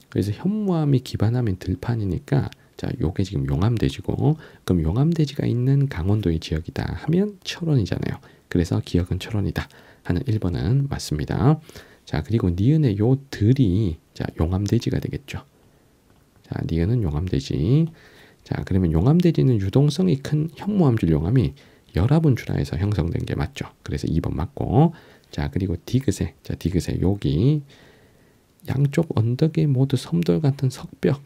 그래서 현무암이 기반하면 들판이니까 자, 요게 지금 용암대지고 그럼 용암대지가 있는 강원도의 지역이다 하면 철원이잖아요. 그래서 기역은 철원이다 하는 1번은 맞습니다. 자, 그리고 니은의 요 들이 자, 용암대지가 되겠죠. 자, 니은은 용암대지. 자, 그러면 용암대지는 유동성이 큰 현무암질 용암이 열화분출하에서 형성된 게 맞죠. 그래서 2번 맞고. 자, 그리고 디귿에 자, 디귿에 여기 양쪽 언덕에 모두 섬돌 같은 석벽.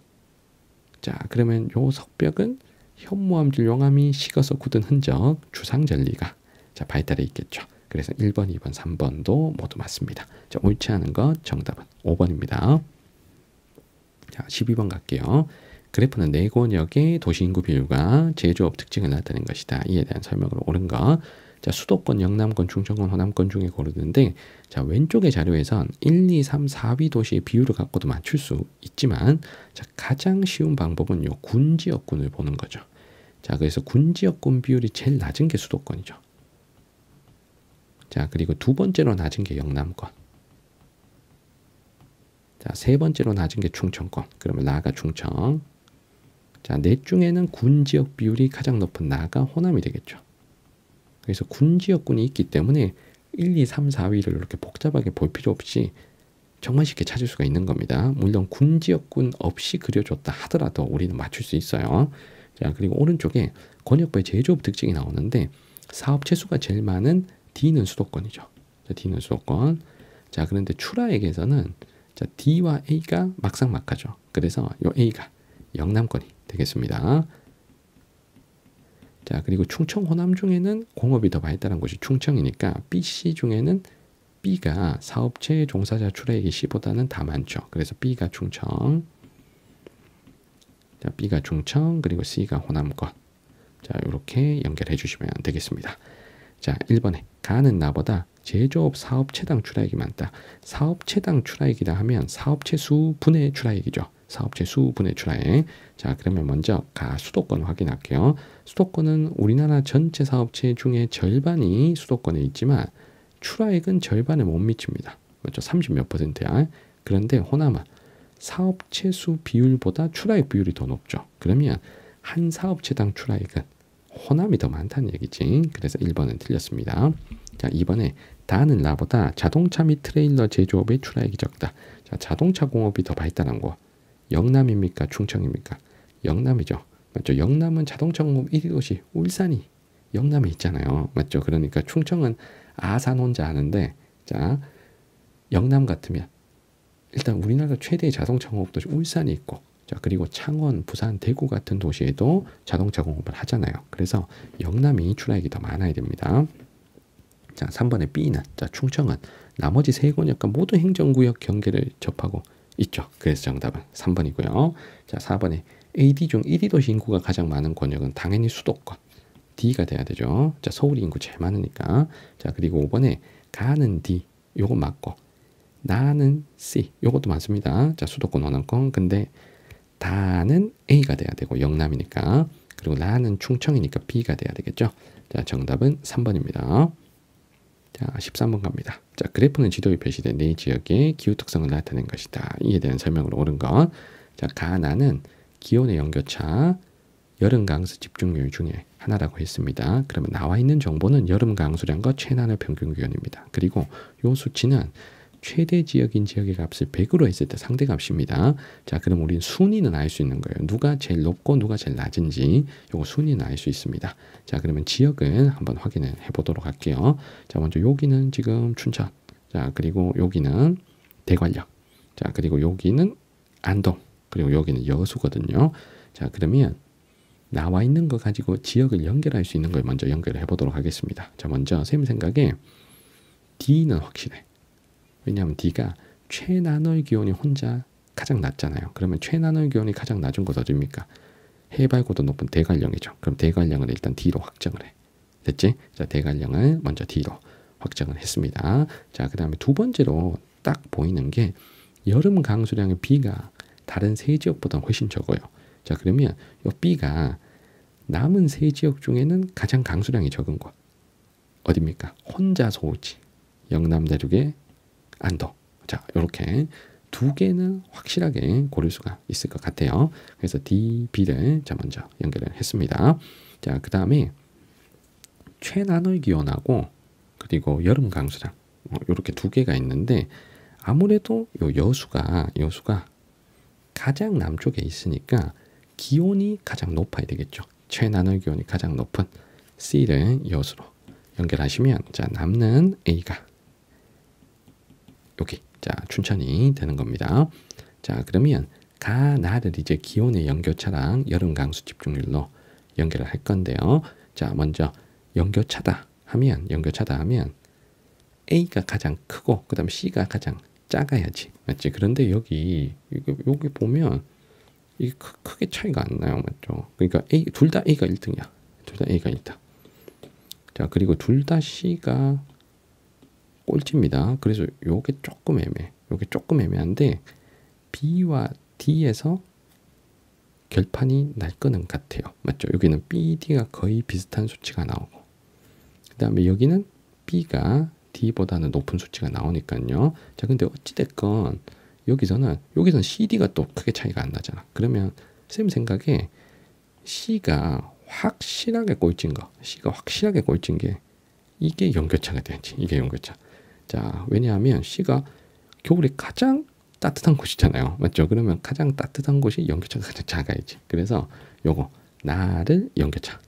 자, 그러면 요 석벽은 현무암질 용암이 식어서 굳은 흔적, 주상절리가 자, 발달해 있겠죠. 그래서 1번, 2번, 3번도 모두 맞습니다. 자, 옳지 않은 것 정답은 5번입니다. 자, 12번 갈게요. 그래프는 내권역의 도시인구 비율과 제조업 특징을 나타낸 것이다. 이에 대한 설명으로 옳은 것. 자, 수도권, 영남권, 충청권, 호남권 중에 고르는데 자, 왼쪽의 자료에선 1, 2, 3, 4위 도시의 비율을 갖고도 맞출 수 있지만 자, 가장 쉬운 방법은 요 군지역군을 보는 거죠. 자, 그래서 군지역군 비율이 제일 낮은 게 수도권이죠. 자, 그리고 두 번째로 낮은 게 영남권. 자, 세 번째로 낮은 게 충청권. 그러면 나가 충청. 자, 넷 중에는 군지역 비율이 가장 높은 나가 호남이 되겠죠. 그래서 군지역군이 있기 때문에 1, 2, 3, 4위를 이렇게 복잡하게 볼 필요 없이 정말 쉽게 찾을 수가 있는 겁니다. 물론 군지역군 없이 그려줬다 하더라도 우리는 맞출 수 있어요. 자, 그리고 오른쪽에 권역부의 제조업 특징이 나오는데 사업체 수가 제일 많은 D는 수도권이죠. 자, D는 수도권. 자, 그런데 출하액에서는 자, D와 A가 막상막하죠. 그래서 요 A가 영남권이 되겠습니다. 자, 그리고 충청 호남 중에는 공업이 더 발달한 곳이 충청이니까 BC 중에는 B가 사업체 종사자 출하액이 C보다는 다 많죠. 그래서 B가 충청. 자, B가 충청 그리고 C가 호남권. 자, 이렇게 연결해 주시면 되겠습니다. 자, 1번에 가는 나보다 제조업 사업체당 출하액이 많다. 사업체당 출하액이다 하면 사업체 수 분의 출하액이죠. 사업체 수 분의 출하액. 자, 그러면 먼저 가 수도권 확인할게요. 수도권은 우리나라 전체 사업체 중에 절반이 수도권에 있지만 출하액은 절반에 못 미칩니다. 맞죠? 30몇 %야. 그런데 호남은 사업체 수 비율보다 출하액 비율이 더 높죠. 그러면 한 사업체당 출하액은 호남이 더 많다는 얘기지. 그래서 1번은 틀렸습니다. 자, 2번에 다는 나보다 자동차 및 트레일러 제조업의 출하액이 적다. 자, 자동차 공업이 더 발달한 곳. 영남입니까? 충청입니까? 영남이죠. 맞죠? 영남은 자동차 공업 1위 도시 울산이 영남에 있잖아요. 맞죠? 그러니까 충청은 아산 혼자 하는데 자, 영남 같으면 일단 우리나라 최대의 자동차 공업 도시 울산이 있고 자, 그리고 창원, 부산, 대구 같은 도시에도 자동차 공업을 하잖아요. 그래서 영남이 출하액이 더 많아야 됩니다. 자, 3번의 B는 자, 충청은 나머지 세 권역과 모든 행정구역 경계를 접하고 있죠. 그래서 정답은 3번이고요. 자, 4번에 AD 중 1위 도시 인구가 가장 많은 권역은 당연히 수도권. D가 돼야 되죠. 자, 서울이 인구 제일 많으니까. 자, 그리고 5번에 가는 D. 요거 맞고 나는 C. 요것도 맞습니다. 자, 수도권 호남권. 근데 다는 A가 돼야 되고 영남이니까. 그리고 나는 충청이니까 B가 돼야 되겠죠. 자, 정답은 3번입니다. 자, 13번 갑니다. 자, 그래프는 지도에 표시된 네 지역의 기후 특성을 나타낸 것이다. 이에 대한 설명으로 옳은 것. 자, 가나는 기온의 연교차, 여름 강수 집중률 중에 하나라고 했습니다. 그러면 나와 있는 정보는 여름 강수량과 최나늘 평균 기온입니다. 그리고 이 수치는 최대 지역인 지역의 값을 100으로 했을 때 상대값입니다. 자, 그럼 우리는 순위는 알 수 있는 거예요. 누가 제일 높고 누가 제일 낮은지 요거 순위는 알 수 있습니다. 자, 그러면 지역은 한번 확인을 해보도록 할게요. 자, 먼저 여기는 지금 춘천. 자, 그리고 여기는 대관령. 자, 그리고 여기는 안동. 그리고 여기는 여수거든요. 자, 그러면 나와 있는 거 가지고 지역을 연결할 수 있는 걸 먼저 연결을 해보도록 하겠습니다. 자, 먼저 쌤 생각에 D는 확실해. 왜냐하면 D가 최나널 기온이 혼자 가장 낮잖아요. 그러면 최나널 기온이 가장 낮은 곳 어디입니까? 해발고도 높은 대관령이죠. 그럼 대관령을 일단 D로 확정을 해. 됐지? 자, 대관령을 먼저 D로 확정을 했습니다. 자, 그 다음에 두 번째로 딱 보이는 게 여름 강수량의 B가 다른 세 지역보다 훨씬 적어요. 자, 그러면 이 B가 남은 세 지역 중에는 가장 강수량이 적은 곳 어디입니까? 혼자 소우지, 영남 대륙의 안동. 자, 이렇게 두 개는 확실하게 고를 수가 있을 것 같아요. 그래서 D, B를 자 먼저 연결을 했습니다. 자, 그 다음에 최나널 기온하고 그리고 여름 강수량 이렇게 두 개가 있는데 아무래도 요 여수가 가장 남쪽에 있으니까 기온이 가장 높아야 되겠죠. 최나널 기온이 가장 높은 C를 여수로 연결하시면 자, 남는 A가 여기 자, 춘천이 되는 겁니다. 자, 그러면 가나를 이제 기온의 연교차랑 여름 강수 집중률로 연결을 할 건데요. 자, 먼저 연교차다 하면 A가 가장 크고 그다음에 C가 가장 작아야지. 맞지? 그런데 여기 보면 이게 크게 차이가 안 나요. 맞죠? 그러니까 둘 다 A가 1등이야. 둘 다 A가 1등. 자, 그리고 둘 다 C가 꼴찌입니다. 그래서 요게 조금 애매한데 B와 D에서 결판이 날 거는 같아요. 맞죠? 여기는 B, D가 거의 비슷한 수치가 나오고 그 다음에 여기는 B가 D보다는 높은 수치가 나오니까요. 자, 근데 어찌됐건 여기서는 CD가 또 크게 차이가 안 나잖아. 그러면 쌤 생각에 C가 확실하게 꼴찌인 게 이게 연교차가 돼야지. 이게 연교차. 자, 왜냐하면 C가 겨울에 가장 따뜻한 곳이잖아요. 맞죠? 그러면 가장 따뜻한 곳이 연교차가 가장 작아야지. 그래서 요거 날을 연교차,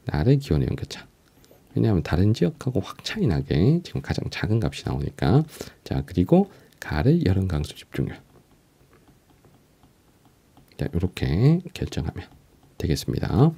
날을 기온의 연교차. 왜냐하면 다른 지역하고 확 차이 나게 지금 가장 작은 값이 나오니까. 자, 그리고 가를 여름 강수 집중률. 자, 이렇게 결정하면 되겠습니다.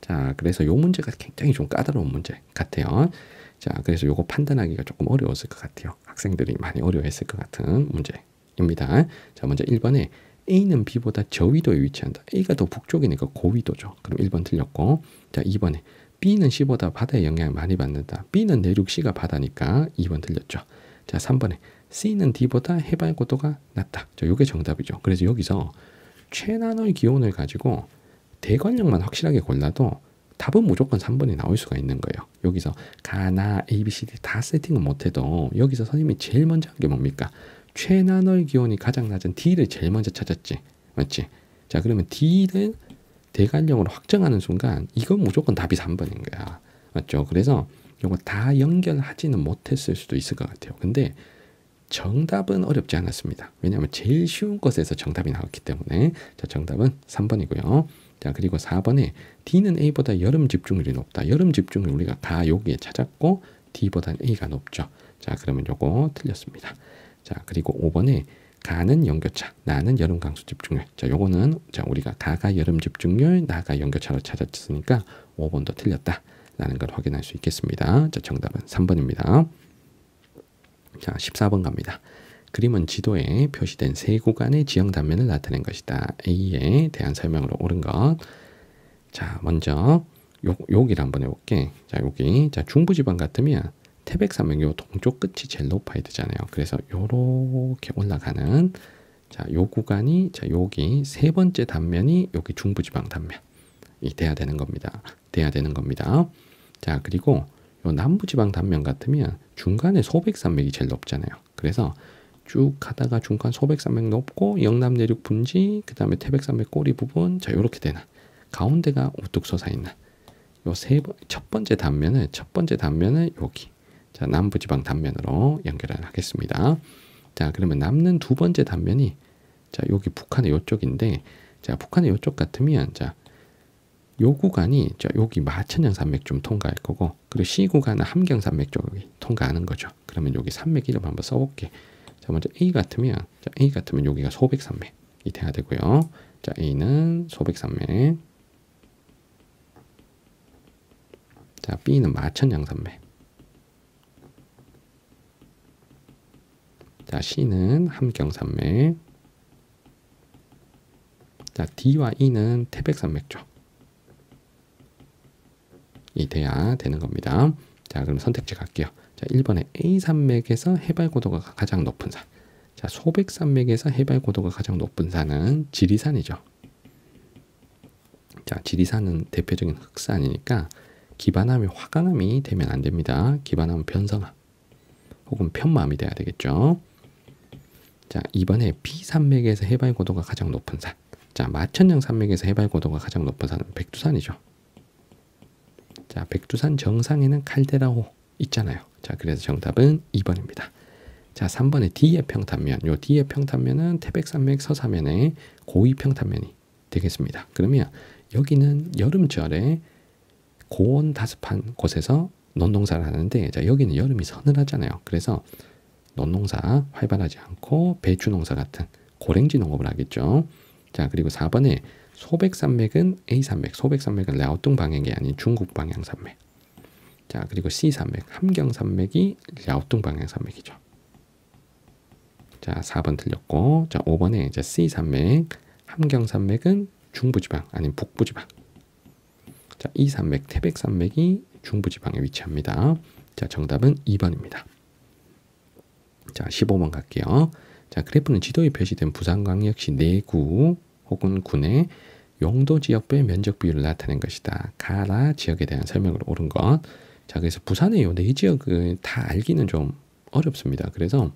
자, 그래서 요 문제가 굉장히 좀 까다로운 문제 같아요. 자, 그래서 요거 판단하기가 조금 어려웠을 것 같아요. 학생들이 많이 어려워했을 것 같은 문제입니다. 자, 먼저 1번에 A는 B보다 저위도에 위치한다. A가 더 북쪽이니까 고위도죠. 그럼 1번 틀렸고. 자, 2번에 B는 C보다 바다의 영향을 많이 받는다. B는 내륙, C가 바다니까 2번 틀렸죠. 자, 3번에 C는 D보다 해발 고도가 낮다. 자, 요게 정답이죠. 그래서 여기서 최난의 기온을 가지고 대관령만 확실하게 골라도 답은 무조건 3번이 나올 수가 있는 거예요. 여기서 가나 A, B, C, D 다 세팅은 못해도 여기서 선생님이 제일 먼저 한 게 뭡니까? 최난의 기온이 가장 낮은 D를 제일 먼저 찾았지. 맞지? 자, 그러면 D를 대관령으로 확정하는 순간 이건 무조건 답이 3번인 거야. 맞죠? 그래서 이거 다 연결하지는 못했을 수도 있을 것 같아요. 근데 정답은 어렵지 않았습니다. 왜냐하면 제일 쉬운 것에서 정답이 나왔기 때문에. 자, 정답은 3번이고요. 자, 그리고 4번에 D는 A보다 여름 집중률이 높다. 여름 집중률 우리가 다 여기에 찾았고 D보다는 A가 높죠. 자, 그러면 요거 틀렸습니다. 자, 그리고 5번에 가는 연교차, 나는 여름 강수 집중률. 자, 요거는 자, 우리가 가가 여름 집중률, 나가 연교차로 찾았으니까 5번도 틀렸다라는 걸 확인할 수 있겠습니다. 자, 정답은 3번입니다. 자, 14번 갑니다. 그림은 지도에 표시된 세 구간의 지형 단면을 나타낸 것이다. A에 대한 설명으로 옳은 것. 자, 먼저 여기를 한번 해볼게. 자, 여기 자, 중부지방 같으면 태백산맥 요 동쪽 끝이 제일 높아야 되잖아요. 그래서 요렇게 올라가는 자, 요 구간이 자, 여기 세 번째 단면이 여기 중부지방 단면이 돼야 되는 겁니다. 자, 그리고 요 남부지방 단면 같으면 중간에 소백산맥이 제일 높잖아요. 그래서 쭉 가다가 중간 소백산맥 높고 영남 내륙 분지, 그 다음에 태백산맥 꼬리 부분, 자, 요렇게 되는 가운데가 우뚝 솟아 있는 요 첫 번째 단면을 여기 자, 남부지방 단면으로 연결을 하겠습니다. 자, 그러면 남는 두 번째 단면이 자, 여기 북한의 요쪽인데, 자, 북한의 요쪽 같으면 자, 요 구간이 자, 여기 마천양 산맥 좀 통과할 거고, 그리고 C 구간은 함경산맥 쪽이 통과하는 거죠. 그러면 여기 산맥 이름 한번 써볼게. 자, 먼저 A 같으면 여기가 소백산맥이 돼야 되고요. 자, A는 소백산맥. 자, B는 마천양산맥. 자, C는 함경산맥. 자, D와 E는 태백산맥 쪽. 이 돼야 되는 겁니다. 자, 그럼 선택지 갈게요. 자, 1번에 A산맥에서 해발 고도가 가장 높은 산. 자, 소백산맥에서 해발 고도가 가장 높은 산은 지리산이죠. 자, 지리산은 대표적인 흑산이니까 기반함이 화강암이 되면 안 됩니다. 기반함은 변성암 혹은 편마암이 돼야 되겠죠. 자, 2번에 B산맥에서 해발 고도가 가장 높은 산. 자, 마천양 산맥에서 해발 고도가 가장 높은 산은 백두산이죠. 자, 백두산 정상에는 칼데라호 있잖아요. 자, 그래서 정답은 2번입니다. 자, 3번에 D의 평탄면. 요 D의 평탄면은 태백산맥 서사면의 고위 평탄면이 되겠습니다. 그러면 여기는 여름철에 고온 다습한 곳에서 논농사를 하는데, 자, 여기는 여름이 서늘하잖아요. 그래서 논농사 활발하지 않고 배추농사 같은 고랭지 농업을 하겠죠. 자, 그리고 4번에 소백산맥은 A산맥, 소백산맥은 랴오뚱 방향이 아닌 중국 방향 산맥. 자, 그리고 C산맥, 함경산맥이 랴오뚱 방향 산맥이죠. 자, 4번 틀렸고, 자, 5번에 이제 C산맥, 함경산맥은 중부지방 아닌 북부지방. 자, E산맥, 태백산맥이 중부지방에 위치합니다. 자, 정답은 2번입니다. 자, 15번 갈게요. 자, 그래프는 지도에 표시된 부산광역시 내구 혹은 군의 용도 지역별 면적 비율을 나타낸 것이다. 가라 지역에 대한 설명으로 옳은 것. 자, 그래서 부산의 요 네 지역을 다 알기는 좀 어렵습니다. 그래서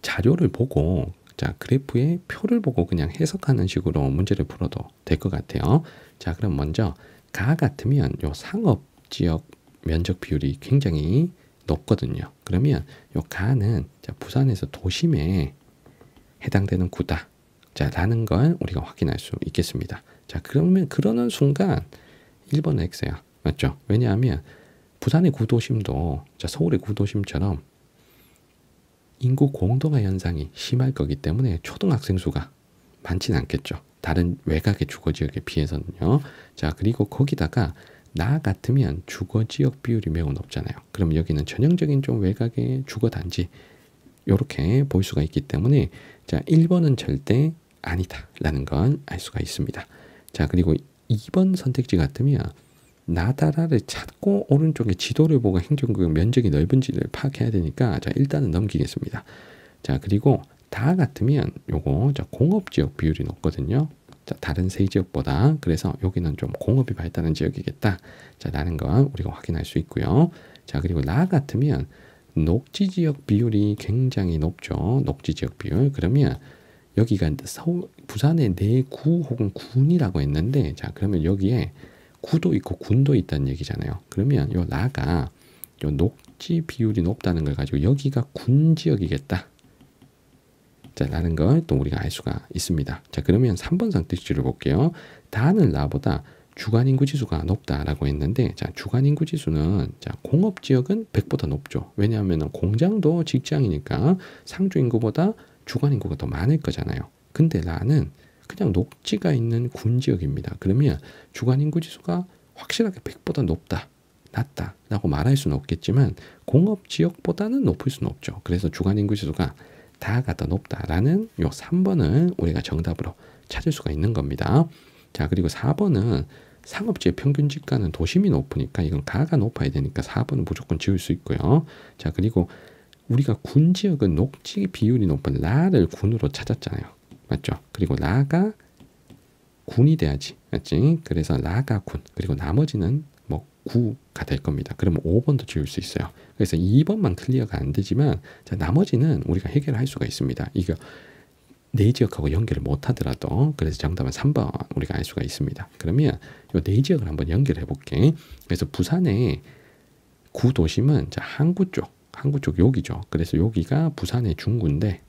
자료를 보고 자, 그래프의 표를 보고 그냥 해석하는 식으로 문제를 풀어도 될 것 같아요. 자, 그럼 먼저 가 같으면 요 상업 지역 면적 비율이 굉장히 높거든요. 그러면 요 가는 자, 부산에서 도심에 해당되는 구다. 자, 라는 걸 우리가 확인할 수 있겠습니다. 자, 그러면 그러는 순간 1번은 X야. 맞죠? 왜냐하면 부산의 구도심도 자, 서울의 구도심처럼 인구 공동화 현상이 심할 거기 때문에 초등학생 수가 많지는 않겠죠. 다른 외곽의 주거지역에 비해서는요. 자, 그리고 거기다가 나 같으면 주거지역 비율이 매우 높잖아요. 그럼 여기는 전형적인 좀 외곽의 주거단지 이렇게 볼 수가 있기 때문에 자, 1번은 절대 아니다 라는 건 알 수가 있습니다. 자, 그리고 2번 선택지 같으면 나다라를 찾고 오른쪽에 지도를 보고 행정구역 면적이 넓은지를 파악해야 되니까 자, 일단은 넘기겠습니다. 자, 그리고 다 같으면 요거 자, 공업지역 비율이 높거든요. 자, 다른 세 지역보다. 그래서 여기는 좀 공업이 발달한 지역이겠다. 자, 라는 건 우리가 확인할 수 있고요. 자, 그리고 나 같으면 녹지 지역 비율이 굉장히 높죠. 녹지 지역 비율. 그러면 여기가 서울, 부산의 내구 혹은 군이라고 했는데 자, 그러면 여기에 구도 있고 군도 있다는 얘기잖아요. 그러면 요 나가 요 녹지 비율이 높다는 걸 가지고 여기가 군 지역이겠다. 자, 라는 걸 또 우리가 알 수가 있습니다. 자, 그러면 3번 선택지를 볼게요. 다는 나보다 주간 인구 지수가 높다라고 했는데 자, 주간 인구 지수는 자, 공업 지역은 100보다 높죠. 왜냐하면 공장도 직장이니까 상주 인구보다 주간 인구가 더 많을 거잖아요. 근데 나는 그냥 녹지가 있는 군 지역입니다. 그러면 주간 인구 지수가 확실하게 100보다 높다, 낮다 라고 말할 수는 없겠지만 공업 지역보다는 높을 수는 없죠. 그래서 주간 인구 지수가 다가 더 높다라는 요 3번을 우리가 정답으로 찾을 수가 있는 겁니다. 자, 그리고 4번은 상업지의 평균 지가는 도심이 높으니까 이건 가가 높아야 되니까 4번은 무조건 지울 수 있고요. 자, 그리고 우리가 군 지역은 녹지 비율이 높은 라를 군으로 찾았잖아요. 맞죠? 그리고 라가 군이 돼야지. 맞지? 그래서 라가 군. 그리고 나머지는 뭐 구가 될 겁니다. 그러면 5번도 지울 수 있어요. 그래서 2번만 클리어가 안 되지만 자, 나머지는 우리가 해결할 수가 있습니다. 이거 네 지역하고 연결을 못 하더라도 그래서 정답은 3번 우리가 알 수가 있습니다. 그러면 이 네 지역을 한번 연결해 볼게. 그래서 부산의 구도심은 자, 항구 쪽 여기죠. 그래서 여기가 부산의 중구인데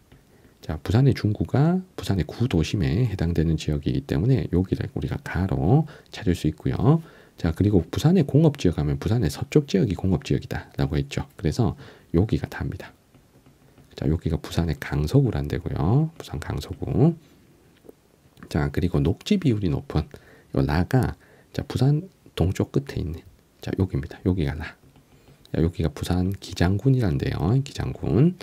자, 부산의 중구가 부산의 구도심에 해당되는 지역이기 때문에 여기를 우리가 가로 찾을 수 있고요. 자, 그리고 부산의 공업지역 하면 부산의 서쪽 지역이 공업지역이다 라고 했죠. 그래서 여기가 답니다. 자, 여기가 부산의 강서구란 데고요. 부산 강서구. 자, 그리고 녹지 비율이 높은 요 라가 자, 부산 동쪽 끝에 있는 자, 여기입니다. 여기가 라. 자, 여기가 부산 기장군이란 데요. 기장군.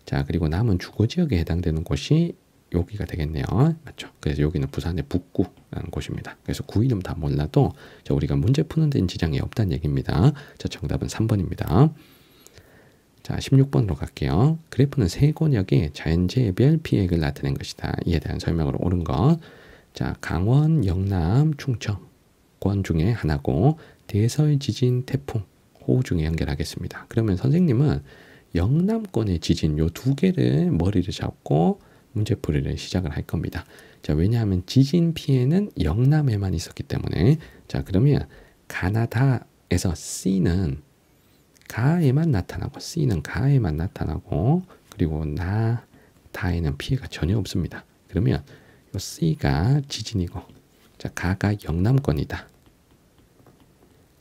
자, 그리고 남은 주거지역에 해당되는 곳이 여기가 되겠네요. 맞죠? 그래서 여기는 부산의 북구라는 곳입니다. 그래서 구 이름 다 몰라도 자, 우리가 문제 푸는 데는 지장이 없다는 얘기입니다. 자, 정답은 3번입니다. 자, 16번으로 갈게요. 그래프는 세 권역의 자연재해별 피해액을 나타낸 것이다. 이에 대한 설명으로 옳은 것. 자, 강원, 영남, 충청권 중에 하나고 대설, 지진, 태풍, 호우 중에 연결하겠습니다. 그러면 선생님은 영남권의 지진 요 두 개를 머리를 잡고 문제풀이를 시작을 할 겁니다. 자, 왜냐하면 지진 피해는 영남에만 있었기 때문에 자, 그러면 가나다에서 C는 가에만 나타나고 C는 가에만 나타나고 그리고 나다에는 피해가 전혀 없습니다. 그러면 요 C가 지진이고 자, 가가 영남권이다.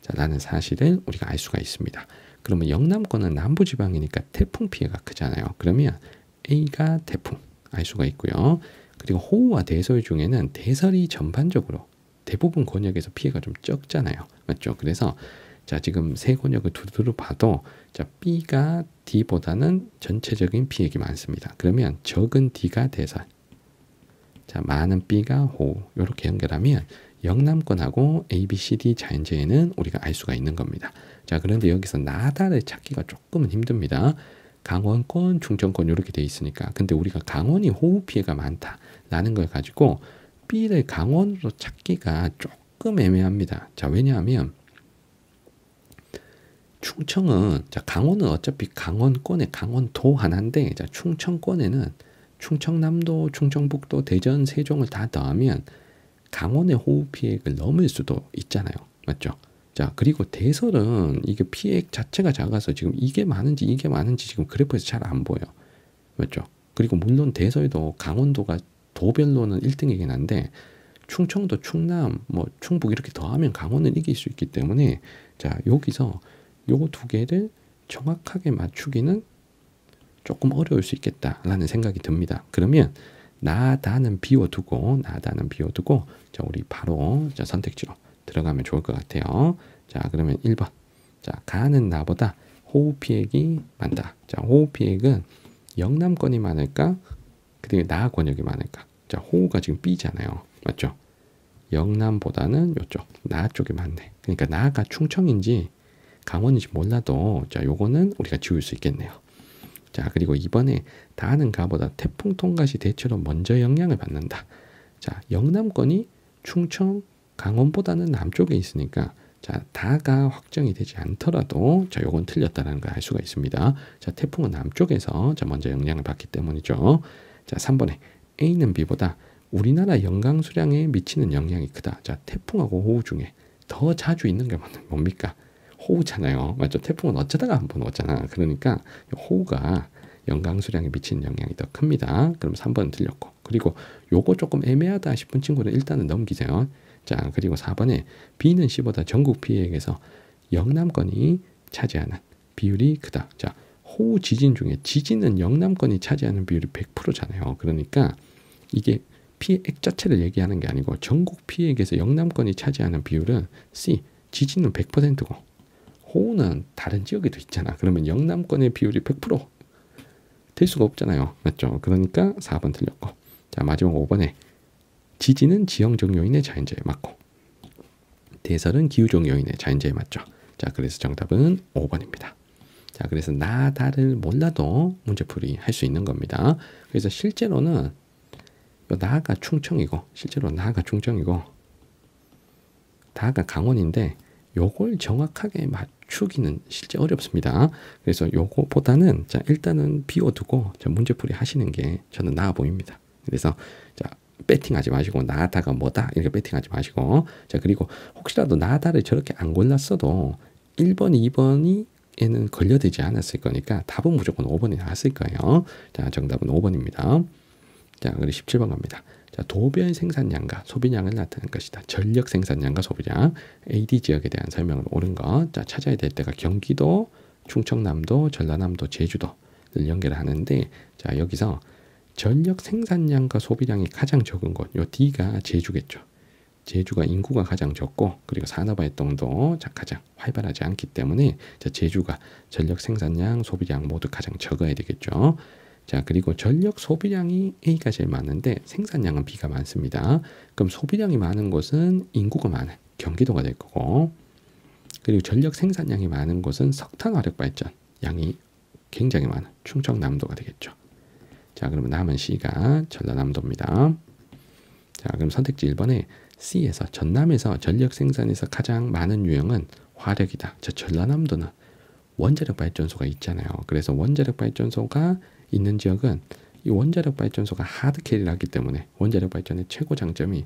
자, 라는 사실을 우리가 알 수가 있습니다. 그러면 영남권은 남부지방이니까 태풍 피해가 크잖아요. 그러면 A가 태풍 알 수가 있고요. 그리고 호우와 대설 중에는 대설이 전반적으로 대부분 권역에서 피해가 좀 적잖아요. 맞죠? 그래서 자, 지금 세 권역을 두루두루 봐도 자, B가 D보다는 전체적인 피해가 많습니다. 그러면 적은 D가 대설, 자, 많은 B가 호우 이렇게 연결하면 영남권하고 A, B, C, D 자연재해는 우리가 알 수가 있는 겁니다. 자, 그런데 여기서 나다를 찾기가 조금은 힘듭니다. 강원권, 충청권 이렇게 돼 있으니까. 근데 우리가 강원이 호우 피해가 많다라는 걸 가지고 B를 강원으로 찾기가 조금 애매합니다. 자, 왜냐하면 충청은 자, 강원은 어차피 강원권의 강원도 하나인데 자, 충청권에는 충청남도, 충청북도, 대전, 세종을 다 더하면 강원의 호우 피해를 넘을 수도 있잖아요. 맞죠? 자, 그리고 대설은 이게 피해액 자체가 작아서 지금 이게 많은지 이게 많은지 지금 그래프에서 잘 안 보여. 맞죠? 그리고 물론 대설도 강원도가 도별로는 1등이긴 한데 충청도, 충남, 뭐 충북 이렇게 더하면 강원은 이길 수 있기 때문에 자, 여기서 요 두 개를 정확하게 맞추기는 조금 어려울 수 있겠다라는 생각이 듭니다. 그러면 나다는 비워두고 자, 우리 바로 자, 선택지로 들어가면 좋을 것 같아요. 자, 그러면 1번. 자, 가는 나보다 호우 피해액이 많다. 자, 호우 피해액은 영남권이 많을까? 그리고 나 권역이 많을까? 자, 호우가 지금 B잖아요. 맞죠? 영남보다는 요쪽 나 쪽이 많네. 그러니까 나가 충청인지 강원인지 몰라도 자, 요거는 우리가 지울 수 있겠네요. 자, 그리고 이번에 다는 가보다 태풍 통과 시 대체로 먼저 영향을 받는다. 자, 영남권이 충청, 강원보다는 남쪽에 있으니까 자, 다가 확정이 되지 않더라도 자, 요건 틀렸다는 걸 알 수가 있습니다. 자, 태풍은 남쪽에서 자, 먼저 영향을 받기 때문이죠. 자, 3번에 A는 B보다 우리나라 영강 수량에 미치는 영향이 크다. 자, 태풍하고 호우 중에 더 자주 있는 게 뭡니까? 호우잖아요. 맞죠? 태풍은 어쩌다가 한 번 오잖아. 그러니까 호우가 영강 수량에 미치는 영향이 더 큽니다. 그럼 3번은 틀렸고. 그리고 요거 조금 애매하다 싶은 친구는 일단은 넘기세요. 자, 그리고 4번에 B는 C보다 전국 피해액에서 영남권이 차지하는 비율이 크다. 자, 호우 지진 중에 지진은 영남권이 차지하는 비율이 100%잖아요. 그러니까 이게 피해액 자체를 얘기하는 게 아니고 전국 피해액에서 영남권이 차지하는 비율은 C, 지진은 100%고 호우는 다른 지역에도 있잖아. 그러면 영남권의 비율이 100%될 수가 없잖아요. 맞죠? 그러니까 4번 틀렸고. 자, 마지막 5번에 지진은 지형적 요인의 자연재해 맞고 대설은 기후적 요인의 자연재해 맞죠. 자, 그래서 정답은 5번입니다. 자, 그래서 나다를 몰라도 문제풀이 할 수 있는 겁니다. 그래서 실제로는 나가 충청이고 실제로 나가 충청이고 다가 강원인데 요걸 정확하게 맞추기는 실제 어렵습니다. 그래서 요거보다는 자, 일단은 비워두고 자, 문제풀이 하시는 게 저는 나아 보입니다. 그래서 자, 배팅하지 마시고 나다가 뭐다 이렇게 배팅하지 마시고 자, 그리고 혹시라도 나다를 저렇게 안 골랐어도 1번, 2번이 에는 걸려들지 않았을 거니까 답은 무조건 5번이 나왔을 거예요. 자, 정답은 5번입니다. 자, 그리고 17번 갑니다. 자, 도별 생산량과 소비량을 나타낸 것이다. 전력 생산량과 소비량. AD 지역에 대한 설명을 옳은 것. 자, 찾아야 될 때가 경기도, 충청남도, 전라남도, 제주도를 연결하는데 자, 여기서 전력 생산량과 소비량이 가장 적은 곳. 요 D가 제주겠죠. 제주가 인구가 가장 적고 그리고 산업활동도 가장 활발하지 않기 때문에 자, 제주가 전력 생산량, 소비량 모두 가장 적어야 되겠죠. 자, 그리고 전력 소비량이 A가 제일 많은데 생산량은 B가 많습니다. 그럼 소비량이 많은 곳은 인구가 많은 경기도가 될 거고 그리고 전력 생산량이 많은 곳은 석탄 화력 발전 양이 굉장히 많은 충청남도가 되겠죠. 자, 그러면 남은 C가 전라남도입니다. 자, 그럼 선택지 1번에 C에서 전남에서 전력 생산에서 가장 많은 유형은 화력이다. 저 전라남도는 원자력 발전소가 있잖아요. 그래서 원자력 발전소가 있는 지역은 이 원자력 발전소가 하드캐리를 하기 때문에 원자력 발전의 최고 장점이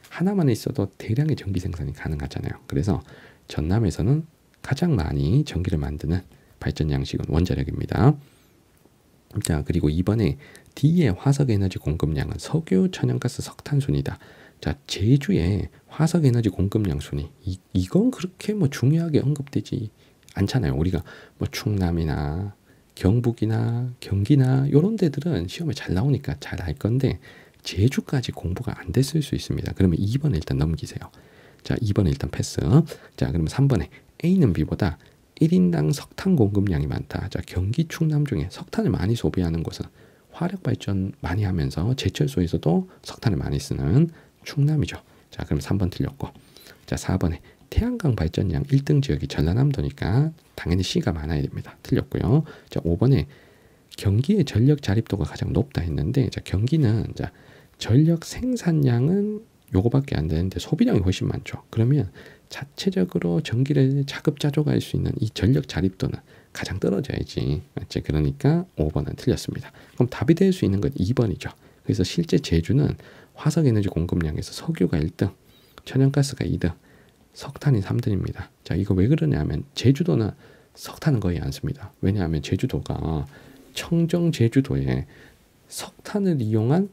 하나만 있어도 대량의 전기 생산이 가능하잖아요. 그래서 전남에서는 가장 많이 전기를 만드는 발전 양식은 원자력입니다. 자, 그리고 이번에 D의 화석에너지 공급량은 석유, 천연가스, 석탄 순이다. 자, 제주의 화석에너지 공급량 순위 이건 그렇게 뭐 중요하게 언급되지 않잖아요. 우리가 뭐 충남이나 경북이나 경기나 이런 데들은 시험에 잘 나오니까 잘 알 건데 제주까지 공부가 안 됐을 수 있습니다. 그러면 2번 일단 넘기세요. 자, 2번 일단 패스. 자, 그러면 3번에 A는 B보다 1인당 석탄 공급량이 많다. 자, 경기 충남 중에 석탄을 많이 소비하는 곳은 화력 발전 많이 하면서 제철소에서도 석탄을 많이 쓰는 충남이죠. 자, 그럼 3번 틀렸고. 자, 4번에 태양광 발전량 1등 지역이 전라남도니까 당연히 C가 많아야 됩니다. 틀렸고요. 자, 5번에 경기의 전력 자립도가 가장 높다 했는데 자, 경기는 자, 전력 생산량은 요거밖에 안 되는데 소비량이 훨씬 많죠. 그러면 자체적으로 전기를 자급자족할 수 있는 이 전력 자립도는 가장 떨어져야지. 맞지? 그러니까 5번은 틀렸습니다. 그럼 답이 될 수 있는 건 2번이죠. 그래서 실제 제주는 화석에너지 공급량에서 석유가 1등, 천연가스가 2등, 석탄이 3등입니다. 자, 이거 왜 그러냐면 제주도는 석탄은 거의 안 씁니다. 왜냐하면 제주도가 청정 제주도에 석탄을 이용한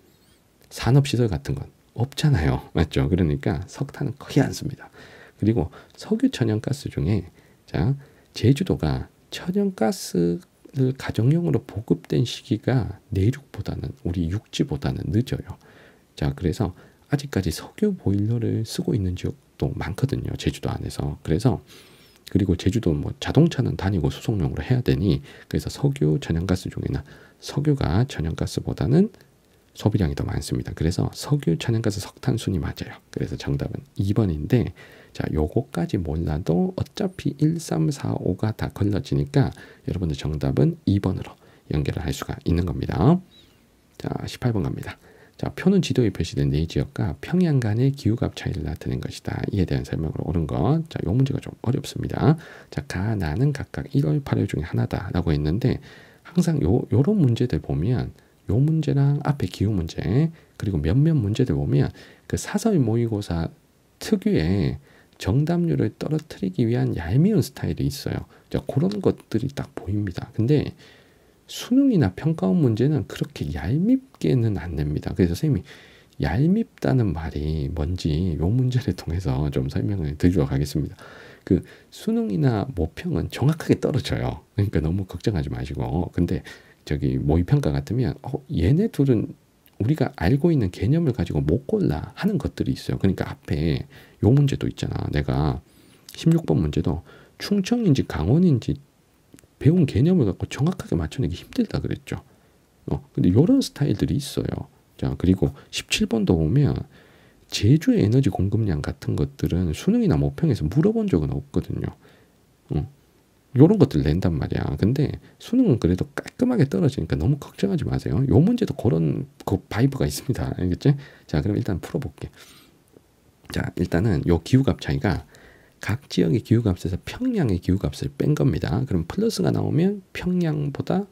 산업시설 같은 건 없잖아요. 맞죠? 그러니까 석탄은 거의 안 씁니다. 그리고 석유 천연가스 중에 자, 제주도가 천연가스를 가정용으로 보급된 시기가 내륙보다는 우리 육지보다는 늦어요. 자, 그래서 아직까지 석유 보일러를 쓰고 있는 지역도 많거든요. 제주도 안에서. 그래서 그리고 제주도 뭐 자동차는 다니고 수송용으로 해야 되니 그래서 석유 천연가스 중에는 석유가 천연가스보다는 소비량이 더 많습니다. 그래서 석유 천연가스 석탄순이 맞아요. 그래서 정답은 2번인데 자, 요거까지 몰라도 어차피 1, 3, 4, 5가 다 걸러지니까 여러분들 정답은 2번으로 연결을 할 수가 있는 겁니다. 자, 18번 갑니다. 자, 표는 지도에 표시된 네 지역과 평양 간의 기후값 차이를 나타낸 것이다. 이에 대한 설명으로 옳은 것. 자, 요 문제가 좀 어렵습니다. 자, 가, 나는 각각 1월, 8월 중에 하나다라고 했는데 항상 요런 문제들 보면 요 문제랑 앞에 기후 문제 그리고 몇몇 문제들 보면 그 사설 모의고사 특유의 정답률을 떨어뜨리기 위한 얄미운 스타일이 있어요. 자, 그런 것들이 딱 보입니다. 근데 수능이나 평가원 문제는 그렇게 얄밉게는 안 냅니다. 그래서 선생님이 얄밉다는 말이 뭔지 요 문제를 통해서 좀 설명을 드리도록 하겠습니다. 그 수능이나 모평은 정확하게 떨어져요. 그러니까 너무 걱정하지 마시고. 근데 저기 모의평가 같으면 얘네 둘은 우리가 알고 있는 개념을 가지고 못 골라 하는 것들이 있어요. 그러니까 앞에 요 문제도 있잖아. 내가 16번 문제도 충청인지 강원인지 배운 개념을 갖고 정확하게 맞춰내기 힘들다 그랬죠. 근데 요런 스타일들이 있어요. 자, 그리고 17번도 보면 제주의 에너지 공급량 같은 것들은 수능이나 모평에서 물어본 적은 없거든요. 요런 것들 낸단 말이야. 근데 수능은 그래도 깔끔하게 떨어지니까 너무 걱정하지 마세요. 요 문제도 그런 그 바이브가 있습니다. 알겠지? 자, 그럼 일단 풀어볼게. 자, 일단은 요 기후값 차이가 각 지역의 기후값에서 평양의 기후값을 뺀 겁니다. 그럼 플러스가 나오면 평양보다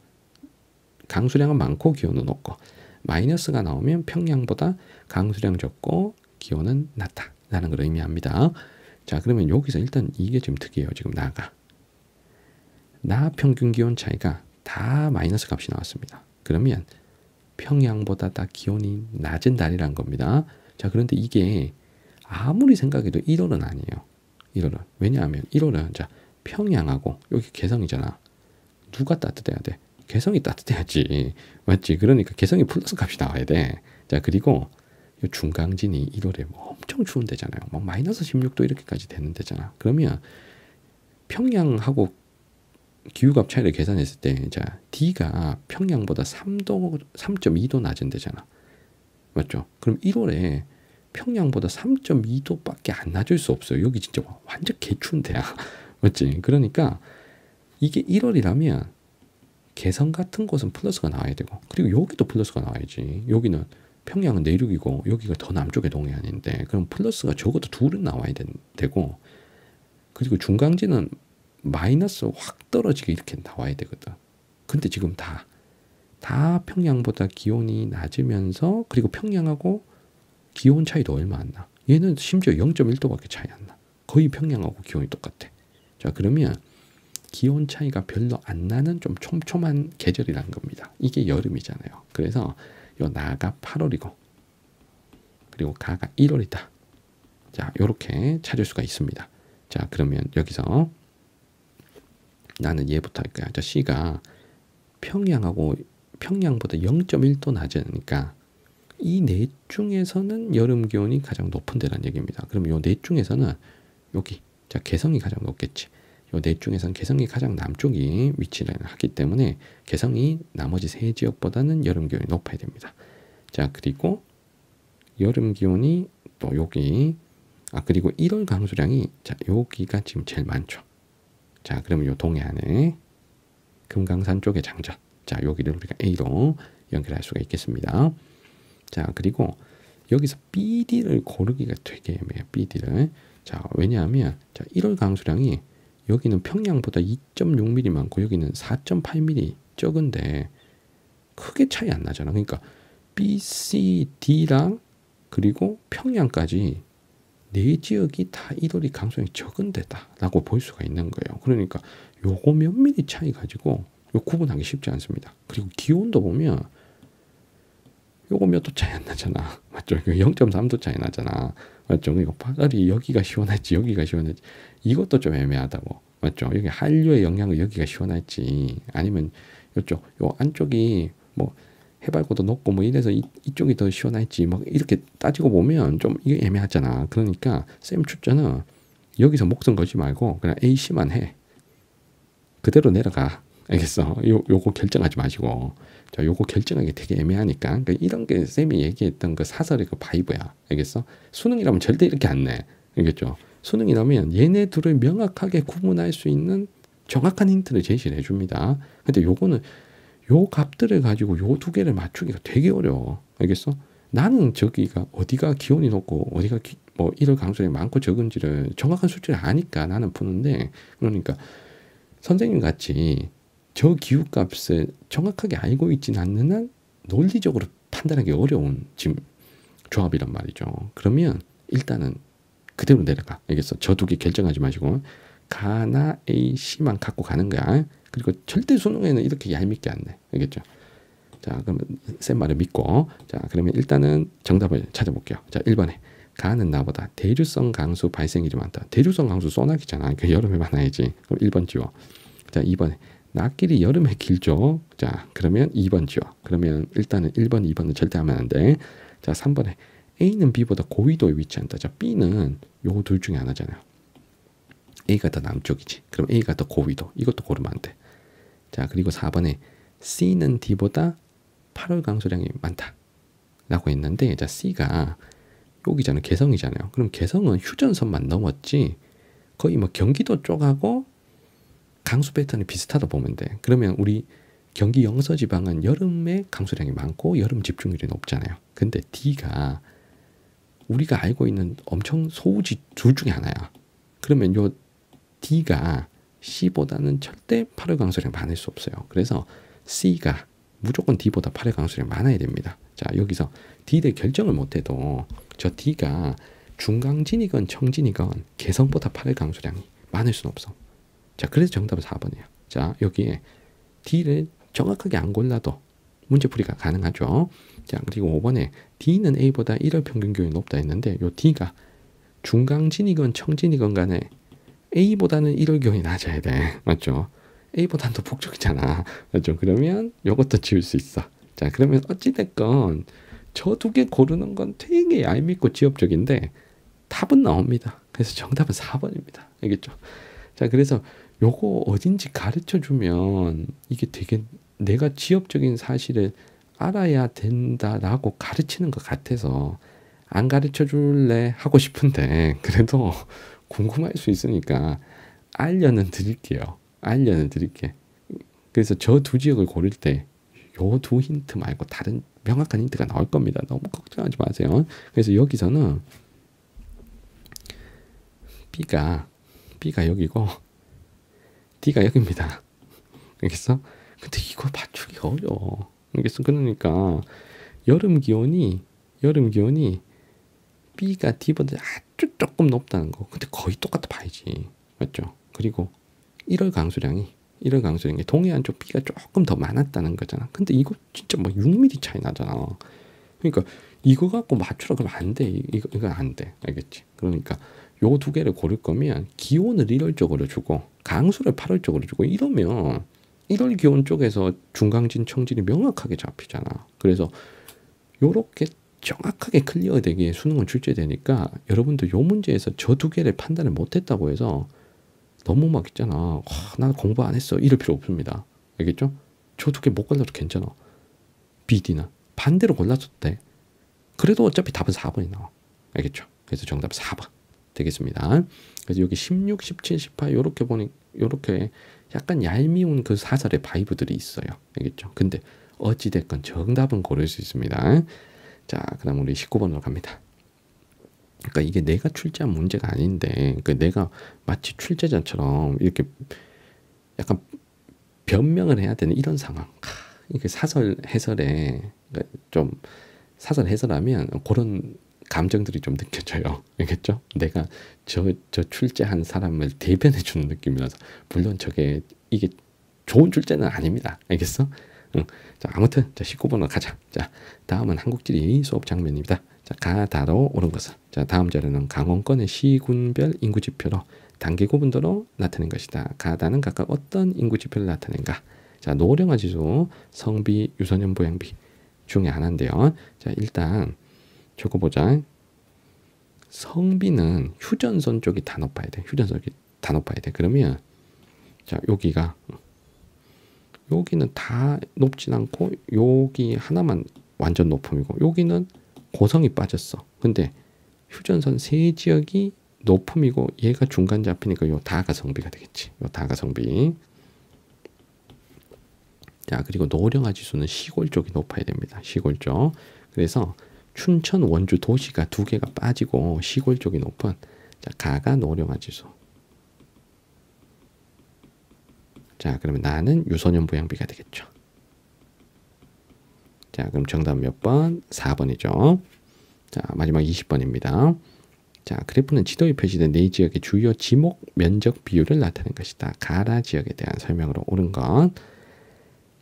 강수량은 많고 기온은 높고 마이너스가 나오면 평양보다 강수량 적고 기온은 낮다라는 걸 의미합니다. 자, 그러면 여기서 일단 이게 지금 특이해요. 지금 나 평균 기온 차이가 다 마이너스 값이 나왔습니다. 그러면 평양보다 다 기온이 낮은 달이란 겁니다. 자, 그런데 이게 아무리 생각해도 1월은 아니에요. 1월은. 왜냐하면 1월은 자, 평양하고 여기 개성이잖아. 누가 따뜻해야 돼? 개성이 따뜻해야지. 맞지? 그러니까 개성이 플러스 값이 나와야 돼. 자, 그리고 이 중강진이 1월에 뭐 엄청 추운 데잖아요. 뭐 마이너스 16도 이렇게까지 되는 데잖아. 그러면 평양하고 기후값 차이를 계산했을 때, 자, D가 평양보다 3.2도 낮은 데잖아. 맞죠? 그럼 1월에 평양보다 3.2도밖에 안 낮을 수 없어요. 여기 진짜 완전 개추운 데야. 맞지? 그러니까 이게 1월이라면 개성 같은 곳은 플러스가 나와야 되고, 그리고 여기도 플러스가 나와야지. 여기는 평양은 내륙이고 여기가 더 남쪽의 동해안인데 그럼 플러스가 적어도 둘은 나와야 되고, 그리고 중강진은 마이너스 확 떨어지게 이렇게 나와야 되거든. 근데 지금 다 평양보다 기온이 낮으면서 그리고 평양하고 기온 차이도 얼마 안 나. 얘는 심지어 0.1도밖에 차이 안 나. 거의 평양하고 기온이 똑같아. 자, 그러면 기온 차이가 별로 안 나는 좀 촘촘한 계절이라는 겁니다. 이게 여름이잖아요. 그래서 요 나가 8월이고 그리고 가가 1월이다. 자, 요렇게 찾을 수가 있습니다. 자, 그러면 여기서 나는 얘부터 할 거야. 자, C가 평양보다 0.1도 낮으니까 이 넷 중에서는 여름 기온이 가장 높은 데란 얘기입니다. 그럼 요 넷 중에서는 여기 자, 개성이 가장 높겠지. 요 넷 중에서는 개성이 가장 남쪽이 위치를 하기 때문에 개성이 나머지 세 지역보다는 여름 기온이 높아야 됩니다. 자, 그리고 여름 기온이 또 여기 그리고 1월 강수량이 자, 여기가 지금 제일 많죠. 자, 그러면 요 동해안에 금강산 쪽의 장전. 자, 여기를 우리가 A로 연결할 수가 있겠습니다. 자, 그리고 여기서 BD를 고르기가 되게 애매해요. BD를. 자, 왜냐하면 자, 1월 강수량이 여기는 평양보다 2.6mm 많고 여기는 4.8mm 적은데 크게 차이 안 나잖아. 그러니까 B, C, D랑 그리고 평양까지 네 지역이 다 일월이 강수량이 적은 데다라고 볼 수가 있는 거예요. 그러니까 요거 몇 미리 차이 가지고 요 구분하기 쉽지 않습니다. 그리고 기온도 보면 요거 몇 도 차이 안 나잖아. 맞죠? 0.3도 차이 나잖아. 맞죠? 그러니까 파열이 여기가 시원할지 여기가 시원할지 이것도 좀 애매하다고. 맞죠? 여기 한류의 영향을 여기가 시원할지 아니면 요쪽 요 안쪽이 뭐 해발고도 높고 뭐 이래서 이쪽이 더 시원할지 막 이렇게 따지고 보면 좀 이게 애매하잖아. 그러니까 쌤 출제는 여기서 목숨 걸지 말고 그냥 A씨만 해. 그대로 내려가. 알겠어? 요거 결정하지 마시고. 자, 요거 결정하기 되게 애매하니까. 그러니까 이런 게 쌤이 얘기했던 그 사설의 그 바이브야. 알겠어? 수능이라면 절대 이렇게 안 내. 알겠죠? 수능이라면 얘네 둘을 명확하게 구분할 수 있는 정확한 힌트를 제시를 해줍니다. 근데 요거는 요 값들을 가지고 요 두 개를 맞추기가 되게 어려워. 알겠어? 나는 저기가 어디가 기온이 높고 어디가 뭐 일월 강수량이 많고 적은지를 정확한 수치를 아니까 나는 푸는데 그러니까 선생님 같이 저 기후값을 정확하게 알고 있지는 않는 한 논리적으로 판단하기 어려운 지금 조합이란 말이죠. 그러면 일단은 그대로 내려가. 알겠어? 저 두 개 결정하지 마시고 가나 A, C만 갖고 가는 거야. 그리고 절대 수능에는 이렇게 얄밉게 안 내. 알겠죠? 자, 그러면 쌤 말을 믿고 자, 그러면 일단은 정답을 찾아볼게요. 자, 1번에 가는 나보다 대류성 강수 발생일이 많다. 대류성 강수 소나기잖아. 그 여름에 많아야지. 그럼 1번 지워. 자, 2번에 낮길이 여름에 길죠. 자, 그러면 2번 지워. 그러면 일단은 1번, 2번은 절대 하면 안 돼. 자, 3번에 A는 B보다 고위도에 위치한다. 자, B는 요 둘 중에 하나잖아요. A가 더 남쪽이지. 그럼 A가 더 고위도. 이것도 고르면 안 돼. 자, 그리고 4번에 C는 D보다 8월 강수량이 많다. 라고 했는데, 자, C가 여기잖아요. 개성이잖아요. 그럼 개성은 휴전선만 넘었지, 거의 뭐 경기도 쪽하고 강수 패턴이 비슷하다 보면 돼. 그러면 우리 경기 영서지방은 여름에 강수량이 많고 여름 집중률이 높잖아요. 근데 D가 우리가 알고 있는 엄청 소우지 둘 중에 하나야. 그러면 요 D가 C보다는 절대 8월 강수량이 많을 수 없어요. 그래서 C가 무조건 D보다 8월 강수량이 많아야 됩니다. 자, 여기서 D를 결정을 못해도 저 D가 중강진이건 청진이건 개성보다 8월 강수량이 많을 수는 없어. 자, 그래서 정답은 4번이에요. 자, 여기에 D를 정확하게 안 골라도 문제풀이가 가능하죠. 자, 그리고 5번에 D는 A보다 1월 평균 기온이 높다 했는데 요 D가 중강진이건 청진이건 간에 A보다는 1월 기온이 낮아야 돼. 맞죠? A보다는 더 북쪽이잖아. 맞죠? 그러면 요것도 지울 수 있어. 자, 그러면 어찌됐건 저 두 개 고르는 건 되게 얄밉고 지엽적인데 답은 나옵니다. 그래서 정답은 4번입니다. 알겠죠? 자, 그래서 요거 어딘지 가르쳐 주면 이게 되게 내가 지엽적인 사실을 알아야 된다라고 가르치는 것 같아서 안 가르쳐 줄래 하고 싶은데 그래도 궁금할 수 있으니까 알려는 드릴게요. 알려는 드릴게. 그래서 저 두 지역을 고를 때 요 두 힌트 말고 다른 명확한 힌트가 나올 겁니다. 너무 걱정하지 마세요. 그래서 여기서는 B가 여기고 D가 여기입니다. 알겠어? 근데 이거 맞추기 어려워. 알겠어? 그러니까 여름 기온이 B가 D보다 아주 조금 높다는 거. 근데 거의 똑같아 봐야지. 맞죠? 그리고 1월 강수량이 동해안 쪽 B가 조금 더 많았다는 거잖아. 근데 이거 진짜 뭐 6mm 차이 나잖아. 그러니까 이거 갖고 맞추라 그러면 안 돼. 이거 안 돼. 알겠지? 그러니까 요 두 개를 고를 거면 기온을 1월 쪽으로 주고 강수를 8월 쪽으로 주고 이러면 1월 기온 쪽에서 중강진, 청진이 명확하게 잡히잖아. 그래서 요렇게 정확하게 클리어되게 수능은 출제되니까 여러분들 요 문제에서 저 두 개를 판단을 못했다고 해서 너무 막 있잖아. 나 공부 안 했어. 이럴 필요 없습니다. 알겠죠? 저 두 개 못 골라도 괜찮아. B, D나 반대로 골라도 돼. 그래도 어차피 답은 4번이 나와. 알겠죠? 그래서 정답 4번 되겠습니다. 그래서 여기 16, 17, 18 요렇게 보니 요렇게 약간 얄미운 그 사설의 바이브들이 있어요. 알겠죠? 근데 어찌됐건 정답은 고를 수 있습니다. 자, 그다음 우리 19번으로 갑니다. 그러니까 이게 내가 출제한 문제가 아닌데 그 내가 마치 출제자처럼 이렇게 약간 변명을 해야 되는 이런 상황. 이게 사설 해설에 그러니까 좀 사설 해설하면 그런 감정들이 좀 느껴져요. 알겠죠? 내가 저 출제한 사람을 대변해 주는 느낌이라서 물론 이게 좋은 출제는 아닙니다. 알겠어? 응. 자, 아무튼 자 19번으로 가자. 자, 다음은 한국지리 수업 장면입니다. 자, 가다로 옳은 것은 자 다음 자료는 강원권의 시군별 인구지표로 단계 구분도로 나타낸 것이다. 가다는 각각 어떤 인구지표를 나타낸가? 자, 노령화 지수, 성비, 유소년 부양비 중에 하나인데요. 자, 일단 저거 보자. 성비는 휴전선 쪽이 다 높아야 돼. 휴전선이 다 높아야 돼. 그러면 자, 여기는 다 높진 않고 여기 하나만 완전 높음이고 여기는 고성이 빠졌어. 근데 휴전선 세 지역이 높음이고 얘가 중간 잡히니까 요 다가 성비가 되겠지. 요 다가 성비. 자, 그리고 노령화 지수는 시골 쪽이 높아야 됩니다. 시골 쪽. 그래서 춘천, 원주 도시가 두 개가 빠지고 시골 쪽이 높은 자, 가가 노령화 지수. 자, 그러면 나는 유소년 부양비가 되겠죠. 자, 그럼 정답 몇 번? 4번이죠. 자, 마지막 20번입니다. 자, 그래프는 지도에 표시된 네 지역의 주요 지목 면적 비율을 나타낸 것이다. 가라 지역에 대한 설명으로 옳은 건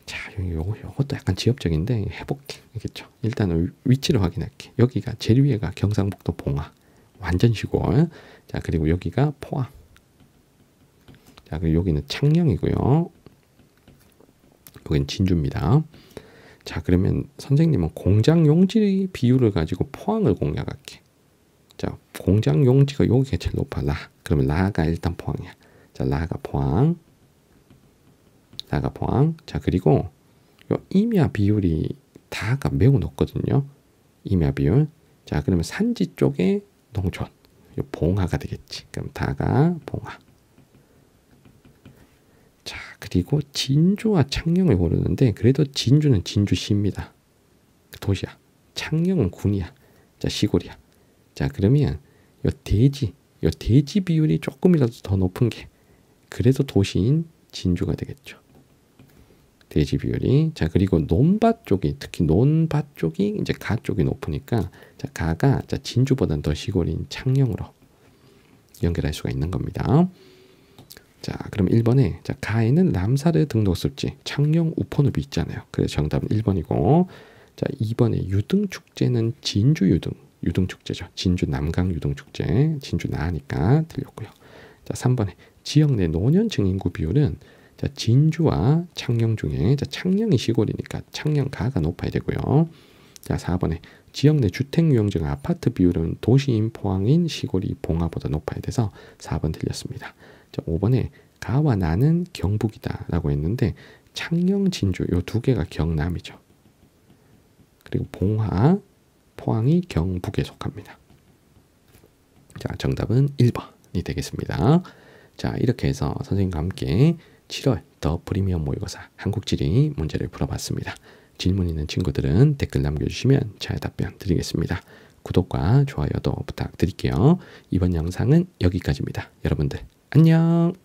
자, 요것도 약간 지역적인데 해볼게. 알겠죠? 일단은 위치를 확인할게. 여기가 제일 위에가 경상북도 봉화. 완전 시골. 자, 그리고 여기가 포항. 자, 그리고 여기는 창녕이고요. 여기는 진주입니다. 자, 그러면 선생님은 공장 용지 비율을 가지고 포항을 공략할게. 자, 공장 용지가 여기가 제일 높아. 그러면 라가 일단 포항이야. 자, 라가 포항. 다가 포항. 자, 그리고 요 임야 비율이 다가 매우 높거든요. 임야 비율. 자, 그러면 산지 쪽에 농촌. 요 봉화가 되겠지. 그럼 다가 봉화. 자, 그리고 진주와 창녕을 고르는데 그래도 진주는 진주시입니다. 도시야. 창녕은 군이야. 자, 시골이야. 자, 그러면 요 대지 비율이 조금이라도 더 높은 게 그래도 도시인 진주가 되겠죠. 대지 비율이. 자, 그리고 논밭 쪽이 특히 논밭 쪽이 이제 가 쪽이 높으니까 자, 가가 자, 진주보다는 더 시골인 창녕으로 연결할 수가 있는 겁니다. 자, 그럼 1번에 자, 가에는 람사르 등록습지, 창녕 우포늪이 있잖아요. 그래서 정답은 1번이고 자, 2번에 유등축제는 진주 유등축제죠. 진주 남강 유등축제, 진주 나니까 틀렸고요. 자, 3번에 지역 내 노년층 인구 비율은 자, 진주와 창녕 중에 자, 창녕이 시골이니까 창녕가가 높아야 되고요. 자, 4번에 지역 내 주택 유형적 아파트 비율은 도시인 포항인 시골이 봉화보다 높아야 돼서 4번 틀렸습니다. 자, 5번에 가와 나는 경북이다 라고 했는데 창녕, 진주 요 두 개가 경남이죠. 그리고 봉화, 포항이 경북에 속합니다. 자, 정답은 1번이 되겠습니다. 자, 이렇게 해서 선생님과 함께 7월 더 프리미엄 모의고사 한국지리 문제를 풀어봤습니다. 질문 있는 친구들은 댓글 남겨주시면 잘 답변 드리겠습니다. 구독과 좋아요도 부탁드릴게요. 이번 영상은 여기까지입니다. 여러분들 안녕.